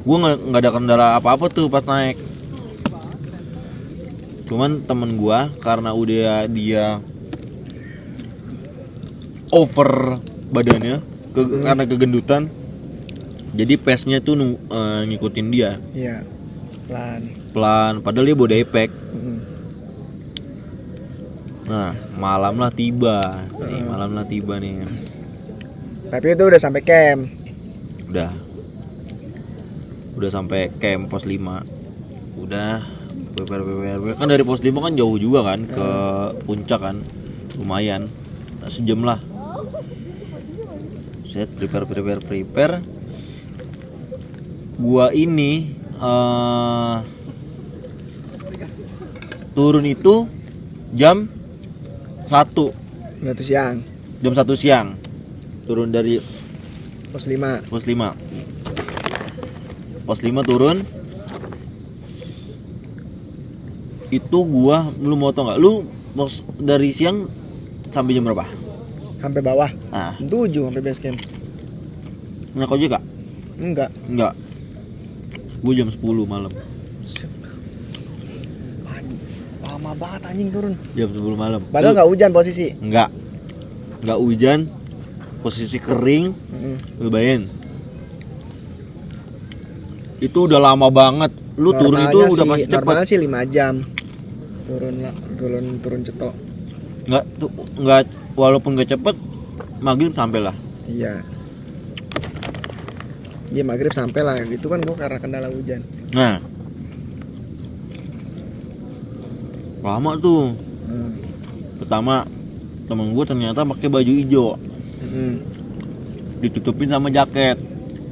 Gue nggak ada kendala apa-apa tuh pas naik. Cuman temen gue karena udah dia over badannya karena kegendutan, jadi pace-nya tuh ngikutin dia Iya. pelan, padahal dia body pack. Mm. Nah, malam lah tiba nih. Tapi itu udah sampai camp. Udah sampai camp pos 5. Udah prepare kan dari pos 5 kan jauh juga kan ke puncak kan, lumayan sejam lah. Set prepare. Gua ini turun itu jam 1 Itu siang. jam 1 siang. Turun dari Pos 5. pos 5 turun. Itu gua, lu mau tau nggak, lu dari siang sampai jam berapa? Sampai bawah. Nah, 7 sampai base camp. naik ojek gak? Enggak. Gua jam 10 malam. Aduh, lama banget anjing turun. Jam 10 malam. Padahal nggak hujan posisi. Enggak hujan, posisi kering. Lu bayangin, itu udah lama banget. Lu turun itu udah pasti cepet. Normalnya sih 5 jam. Turun cetok. Enggak, walaupun gak cepet, maghrib sampai lah. Iya. Dia maghrib sampai lah. Itu kan gua karena kendala hujan. Nah, lama tuh. Pertama temen gue ternyata pakai baju hijau, ditutupin sama jaket.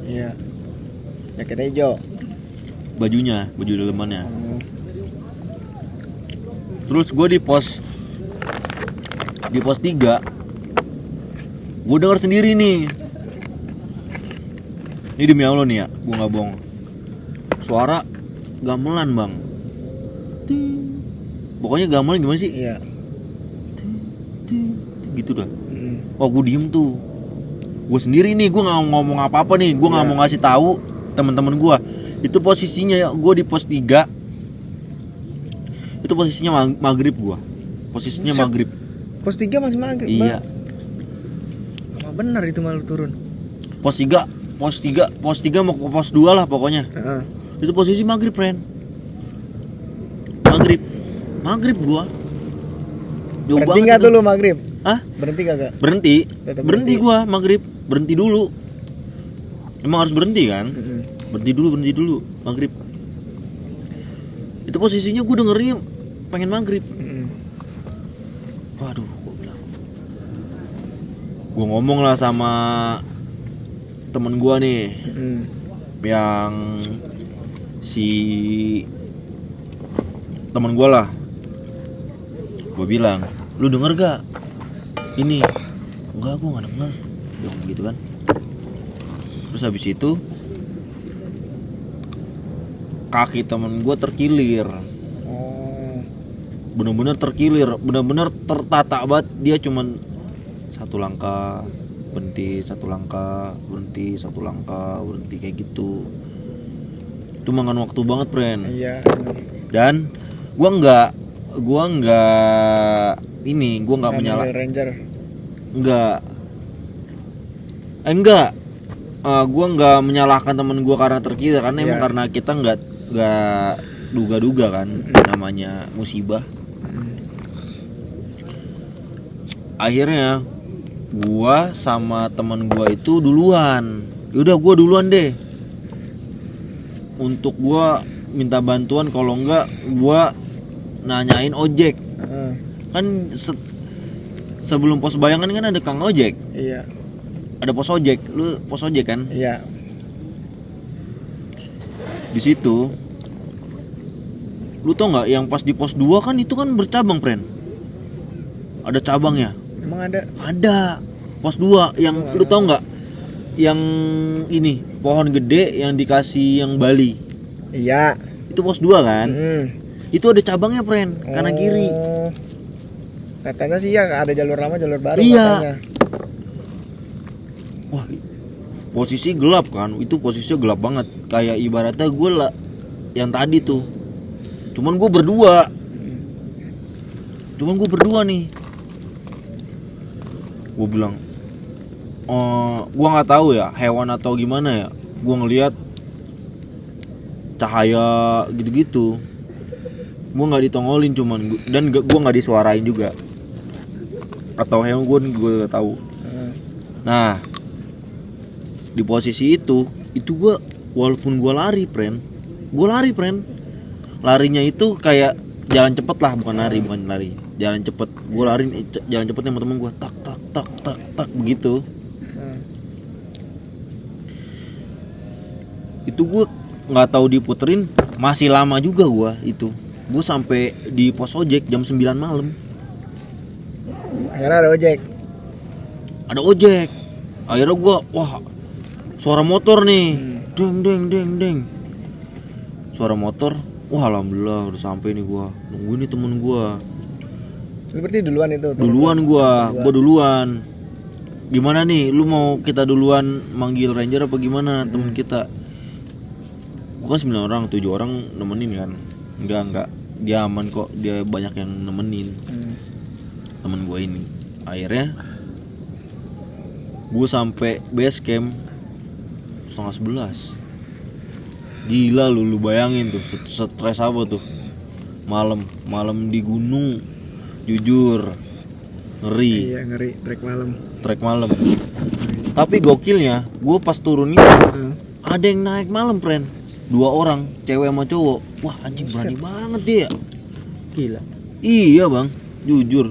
Iya. Jaketnya hijau. Baju dalemannya. Terus gue di pos 3, gue denger sendiri nih. Ini demi Allah nih ya, gue nggak bohong. Suara gamelan bang. Pokoknya gamelan gimana sih? Iya. Gitu dah. Wah, gue diem tuh. Gue sendiri nih, gue nggak ngomong apa-apa nih. Gue nggak mau ngasih tahu teman-teman gue. Itu posisinya ya, gue di pos 3. Itu posisinya maghrib gue. Posisinya maghrib. Pos 3 masih maghrib. Iya. Lama bener itu malu turun. Pos 3 mau ke pos 2 lah pokoknya. Itu posisi maghrib, friend. Maghrib gua. Berhenti nggak tuh lu maghrib? Hah? Berhenti kagak? Berhenti Tetap gua maghrib. berhenti dulu. Emang harus berhenti kan? Berhenti dulu maghrib. Itu posisinya gue dengernya pengen maghrib. Waduh, gue bilang. Gue ngomong lah sama temen gue nih, yang si temen gue lah. Gue bilang, lu denger gak? Ini, enggak, gue gak denger. Bilang gitu kan. Terus habis itu kaki temen gue terkilir. Bener-bener terkilir, bener-bener tertata banget. Dia cuman satu langkah berhenti, satu langkah berhenti, satu langkah berhenti, kayak gitu. Itu makan waktu banget, Pren. Iya. Dan gua nggak menyalahkan Ranger. Enggak. Gua nggak menyalahkan temen gua karena terkilir, karena emang karena kita nggak duga-duga kan, namanya musibah. Akhirnya gua sama teman gua itu duluan. Yaudah gua duluan deh. Untuk gua minta bantuan, kalau enggak gua nanyain ojek. Kan sebelum pos bayangan kan ada Kang Ojek. Iya. Ada pos ojek. Lu pos ojek kan? Iya. Di situ lu tau nggak, yang pas di pos 2 kan itu kan bercabang, Pren. Ada cabangnya. Emang ada? Ada. Pos 2 yang lu tau nggak? Yang ini, pohon gede yang dikasih yang Bali. Iya. Itu pos 2 kan? Itu ada cabangnya, Pren, kanan kiri. Katanya sih ya ada jalur lama, jalur baru Iya. katanya. Wah, posisi gelap kan? Itu posisinya gelap banget. Kayak ibaratnya gue lah yang tadi tuh. Cuman gue berdua nih. Gue bilang, gue nggak tahu ya hewan atau gimana ya. Gue ngelihat cahaya gitu-gitu. Gue nggak ditongolin, dan gue nggak disuarain juga. Atau hewan gue gak tahu. Nah, di posisi itu gue walaupun gue lari, Pren. Larinya itu kayak jalan cepet lah, bukan lari, jalan cepet. Gue lari jalan cepetnya sama temen gue, tak begitu. Itu gue nggak tahu diputerin, masih lama juga gue sampai di pos ojek jam 9 malam. Akhirnya ada ojek. Akhirnya gue, wah, suara motor nih, deng. Suara motor. Wah, alhamdulillah udah sampai nih gua. Nungguin nih temen gua. Lu berarti duluan itu? Gua duluan. Gimana nih? Lu mau kita duluan manggil ranger apa gimana, temen kita? Gua kan 9 orang, 7 orang nemenin kan. Enggak. Dia aman kok, dia banyak yang nemenin. Temen gua ini. Akhirnya gua sampai base camp 10:30. Gila lu bayangin tuh stres apa tuh. Malam di gunung. Jujur ngeri. Iya, ngeri trek malam. Tapi gokilnya, gue pas turun itu ada yang naik malam, Pren. 2 orang, cewek sama cowok. Wah, anjing berani banget dia. Gila. Iya, Bang. Jujur.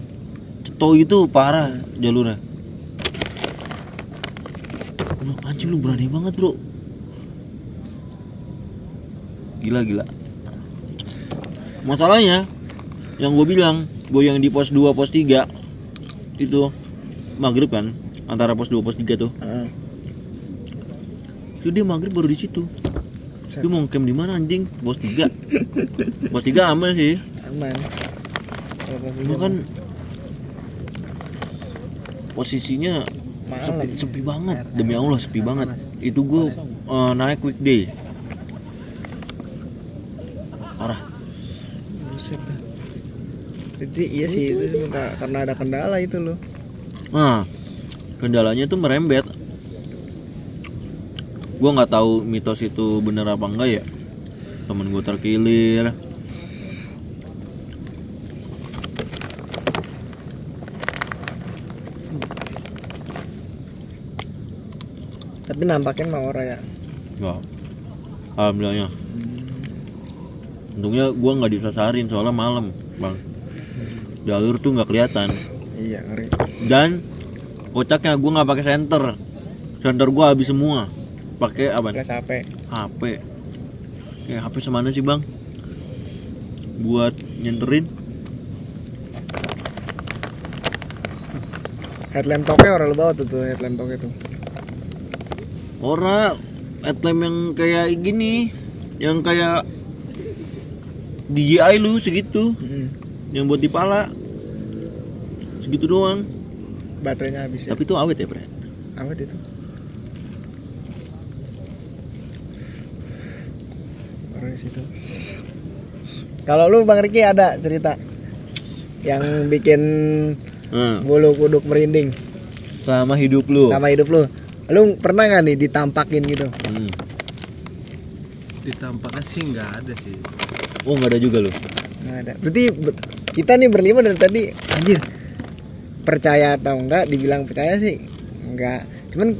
Ceto itu parah jalurnya. Anjing lu berani banget, Bro. Gila. Masalahnya yang gue bilang, gue yang di pos 2, pos 3 itu maghrib kan, antara pos 2 pos 3 tuh. Itu dia maghrib baru di situ. Dia mau camp di mana anjing? Pos 3. Pos 3 aman sih. Aman. Itu kan posisinya malam. sepi banget, demi Allah sepi banget. Itu gue naik weekday. Parah. Buset. Jadi iya sih itu karena ada kendala itu loh. Nah, kendalanya tuh merembet. Gua nggak tahu mitos itu bener apa enggak ya. Temen gue terkilir. Tapi nampakin mah orang ya. Enggak. Alhamdulillahnya. Untungnya gua nggak disasarin soalnya malam, Bang. Jalur tuh nggak kelihatan. Iya, ngeri. Dan kocaknya gua nggak pakai senter. Senter gua habis semua. Pakai apa? Flash HP. HP. Kayak HP semana sih, Bang? Buat nyenterin. Headlamp toknya orang lu bawa tuh headlamp toknya tuh. Ora headlamp yang kayak gini, yang kayak DJI lu segitu, yang buat di pala, segitu doang. Baterainya habis ya. Tapi itu awet ya, Bre? Awet itu. Orang di situ. Kalau lu Bang Riki ada cerita yang bikin bulu kuduk merinding Selama hidup lu. sama hidup lu? Lu pernah nggak nih ditampakin gitu? Ditampaknya sih nggak ada sih. Oh, nggak ada juga lu. Nggak ada. Berarti kita nih berlima dari tadi anjir. Percaya atau enggak dibilang percaya sih enggak. Cuman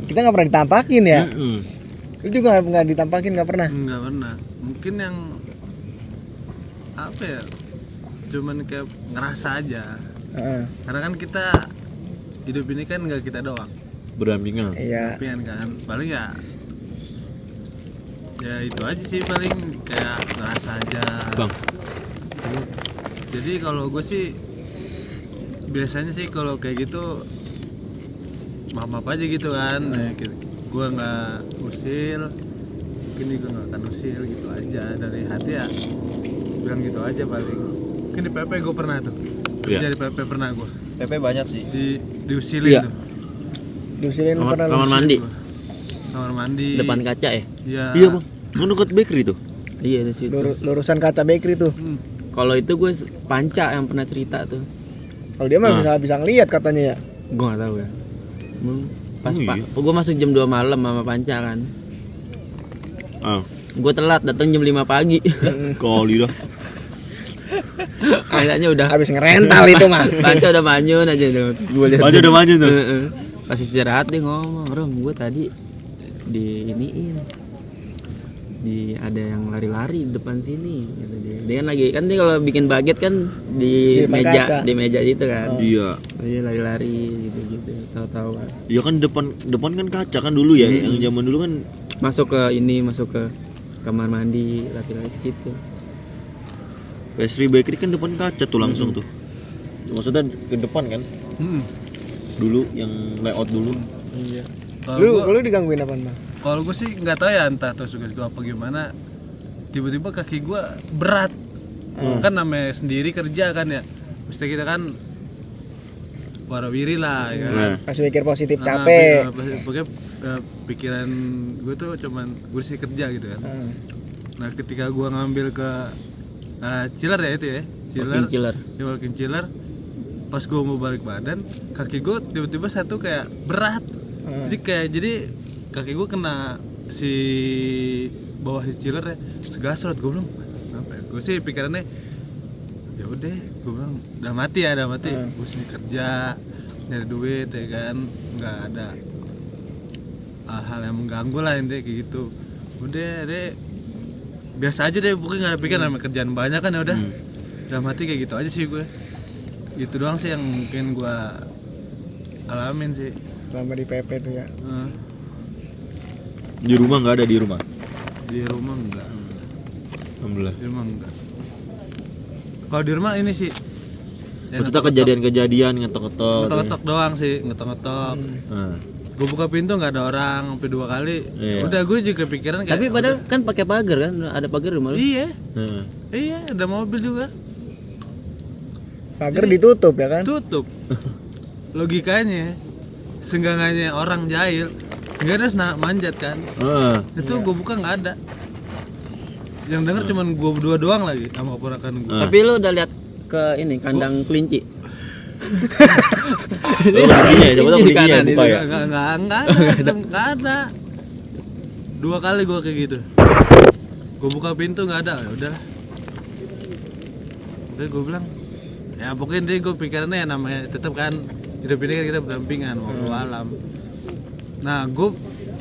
kita nggak pernah ditampakin ya. Lu juga nggak ditampakin, nggak pernah? Nggak pernah. Mungkin yang apa ya? Cuman kayak ngerasa aja. Karena kan kita hidup ini kan nggak kita doang. Berdampingan. Iya. Tapi kan paling ya itu aja sih, paling kayak ngerasa aja. Bang. Jadi kalau gue sih biasanya sih kalau kayak gitu maaf aja gitu kan. Gue nggak usil, mungkin gue nggak akan usil gitu aja dari hati ya, bilang gitu aja paling. Mungkin di PP gue pernah tuh. Iya. Jadi PP pernah gue PP banyak sih. diusilin Iya. tuh. Diusilin pernah lu? Kamar mandi, Kamar mandi depan kaca ya. Iya. Bang. Kan dekat bakery tuh. Iya di situ. Lurusan kaca bakery tuh. Kalau itu gue Panca yang pernah cerita tuh. Kalau dia mah bisa ngelihat katanya ya. Gue nggak tahu ya. Pas Oh, pak, iya. gue masuk jam 2 malam sama Panca kan. Gue telat datang jam 5 pagi. Kali dah. Kayaknya udah Habis ngerental itu mah. Panca udah manyun aja tuh. Gue lihat. Panca udah manyun tuh. Pas istirahat dia ngomong, "Rom, gue tadi di iniin. Ada yang lari-lari di depan sini," gitu dia. Dia kan lagi kan dia kalau bikin baget kan di depan meja kaca. di meja itu kan. Iya. Dia lari-lari gitu-gitu. Tahu-tahu kan. Iya kan depan kan kaca kan dulu ya. Yang zaman dulu kan Masuk ke kamar mandi, lari-lari ke situ. pastry bakery kan depan kaca tuh langsung tuh. Maksudnya ke depan kan? Dulu yang layout dulu. Iya. Kalau Lu digangguin apaan, Bang? Kalau gue sih nggak tahu ya, entah tuh suka gue apa gimana, tiba-tiba kaki gue berat. Kan namanya sendiri kerja kan ya, mesti kita kan warawiri lah ya kan. Masih mikir positif, Ah, capek. pokoknya pikiran gue tuh cuman gue sih kerja gitu kan. Nah ketika gue ngambil ke chiller ya itu ya, Walking chiller. Ya, walking chiller. Pas gue mau balik badan, kaki gue tiba-tiba satu kayak berat. Jadi kaki gue kena si bawah si chiller ya, segasrot. Gue bilang apa ya? Gue sih pikirannya ya udah, gue bilang udah mati. Gue sini kerja nyari duit ya kan, nggak ada hal yang mengganggu lah intinya kayak gitu. Udah deh, biasa aja deh, pokoknya nggak ada pikiran sama kerjaan banyak kan, ya udah mati kayak gitu aja sih gue. Gitu doang sih yang mungkin gue alamin sih. Selama di PP tuh ya. Di rumah nggak ada di rumah. Di rumah enggak. Alhamdulillah. Di rumah enggak. Kalau di rumah ini sih Maksudnya kejadian-kejadian ngetok-ngetok. ngetok-ngetok doang sih, ngetok-ngetok. Nah, Gue buka pintu nggak ada orang sampai 2 kali. Iya. Udah gue juga pikiran kayak Tapi padahal kan pakai pagar kan, ada pagar rumah lu. iya, nah. iya ada mobil juga. Pagar ditutup ya kan? Tutup. Logikanya senggangannya orang jahil nggak ada manjat kan. Itu gue buka nggak ada. Yang denger cuman gue berdua doang lagi sama keponakan gue. Tapi lu udah lihat ke ini kandang kelinci. Oh, kelinci ya, coba tahu Di kelincinya kanan buka ya. Nggak ada. 2 kali gue kayak gitu. Gue buka pintu nggak ada, ya udah. Udah gue bilang, ya pokoknya intinya gue pikirannya ya namanya tetap kan hidup ini kan kita berdampingan, wallahu alam. Nah gue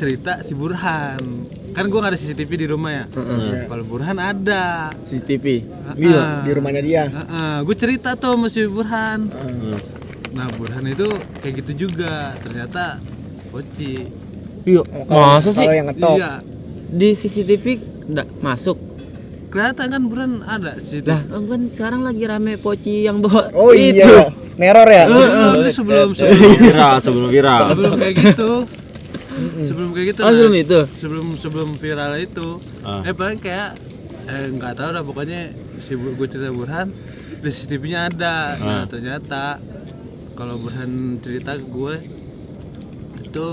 cerita si Burhan. Kan gue nggak ada CCTV di rumah ya. Kalau Burhan ada. CCTV. Iya, di rumahnya dia. Gue cerita tuh sama si Burhan. Nah Burhan itu kayak gitu juga. Ternyata Poci. Iya. Masa sih? Kalau yang ngetop. Iya. Di CCTV enggak masuk. Kelihatan kan Burhan ada CCTV. Lah, kan sekarang lagi rame Poci yang bawa Oh itu. iya, neror ya. Sebelum Sebelum viral. sebelum kayak gitu. Sebelum kayak gitu. Oh, nah, sebelum itu. sebelum viral itu. Paling kayak nggak tahu lah pokoknya si gue cerita Burhan di CCTV-nya ada. Nah, ternyata kalau Burhan cerita ke gue itu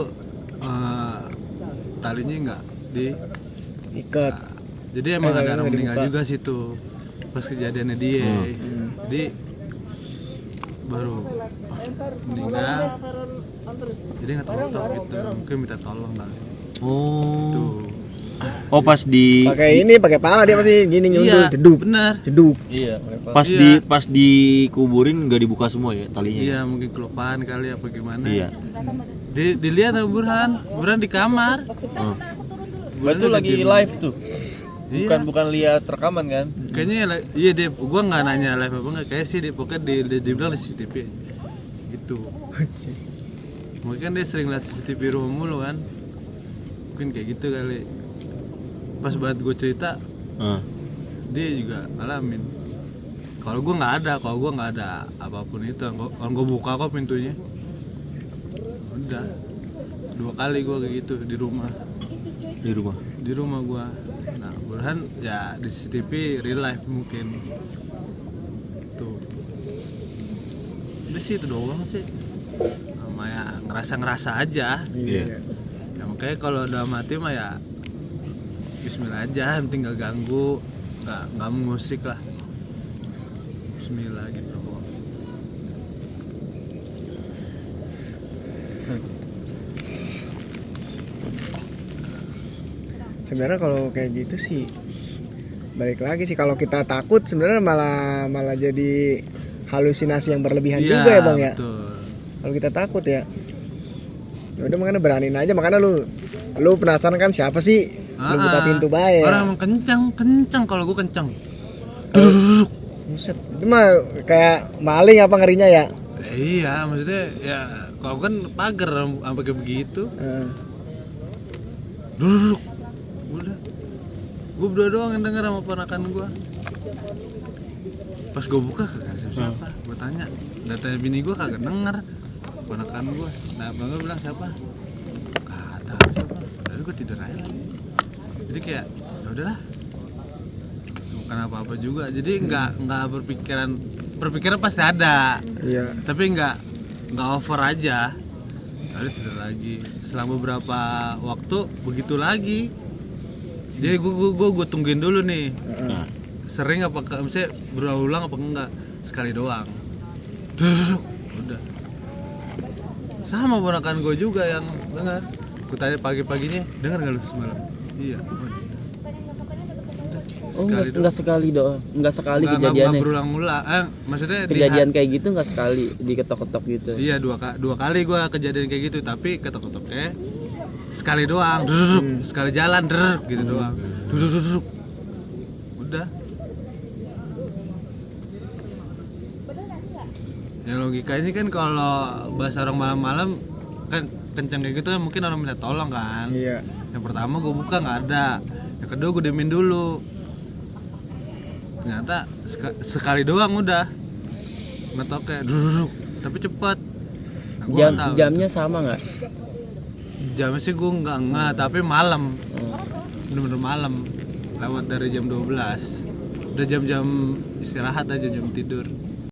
talinya nggak di Ikat. jadi emang ada orang nggak meninggal dibuka. juga situ pas kejadiannya dia. Jadi baru meninggal. Jadi nggak tahu gitu. Mungkin minta tolong kali. Oh. Tuh. Oh pas di Pakai pala dia pasti gini nyundul, Iya, jeduk. benar. Jeduk. Iya, pas dikuburin nggak dibuka semua ya talinya. Iya, mungkin kelupaan kali apa gimana. Iya. Dilihat sama Burhan di kamar. Itu lagi live tuh. Iya. Bukan lihat rekaman kan? Kayaknya iya deh, gua nggak nanya live apa enggak, kayak sih dia pokoknya dibilang di CCTV gitu. Mungkin kan dia sering lihat CCTV rumah mulu kan, mungkin kayak gitu kali. Pas banget gue cerita, dia juga ngalamin. Kalau gue nggak ada apapun itu, kalau gue buka kok pintunya, udah 2 kali gue kayak gitu di rumah gue. Nah Burhan ya di CCTV real life mungkin tuh. Udah sih itu doang sih, namanya ngerasa aja. Iya. Ya makanya kalau udah mati mah ya Bismillah aja, yang penting gak ganggu, nggak mengusik lah. Bismillah gitu. Sebenarnya kalau kayak gitu sih balik lagi sih, kalau kita takut sebenarnya malah jadi halusinasi yang berlebihan Iya, juga ya Bang ya. Betul. Kalau kita takut ya udah makanya beraniin aja, makanya lu penasaran kan siapa sih lu buka pintu bae. Orang emang kencang kalau gue kencang. Buset, itu mah kayak maling apa ngerinya ya. Iya, maksudnya ya kalau kan pagar sampai kayak begitu. Duduk. Udah. Gue berdua doang yang denger sama ponakan gue. Pas gue buka kagak ada siapa. Gue tanya bini gue kagak denger. Ponakan gue. Nah, bang gue bilang siapa? Gak tahu siapa. Lalu gue tidur aja lagi. Jadi kayak ya udahlah. Bukan apa-apa juga. Jadi nggak berpikiran pasti ada. Iya. Tapi nggak over aja. Lalu tidur lagi. Selang beberapa waktu begitu lagi. Jadi gue tungguin dulu nih. Sering apa misalnya berulang-ulang apa enggak, sekali doang. Udah. Sama ponakan gue juga yang dengar. Gue tanya pagi-paginya, dengar nggak lu semalam? Iya. Oh, enggak sekali doang. Enggak sekali kejadiannya. Nggak berulang-ulang. Maksudnya Kejadian kayak gitu enggak sekali diketok-ketok gitu. Iya, dua kali gue kejadian kayak gitu, tapi ketok-ketoknya sekali doang. Sekali jalan gitu doang. Udah. Ya logikanya kan kalau bahasa orang malam-malam kan kencang kayak gitu kan mungkin orang minta tolong kan. Iya. Yang pertama gue buka nggak ada, yang kedua gue diemin dulu. Ternyata sekali doang udah ngetoknya tapi cepet. Nah, gua nggak tahu. Jamnya sama nggak? Jamnya sih gue nggak, tapi malam. Bener-bener malam, lewat dari jam 12. Udah jam-jam istirahat aja, jam tidur.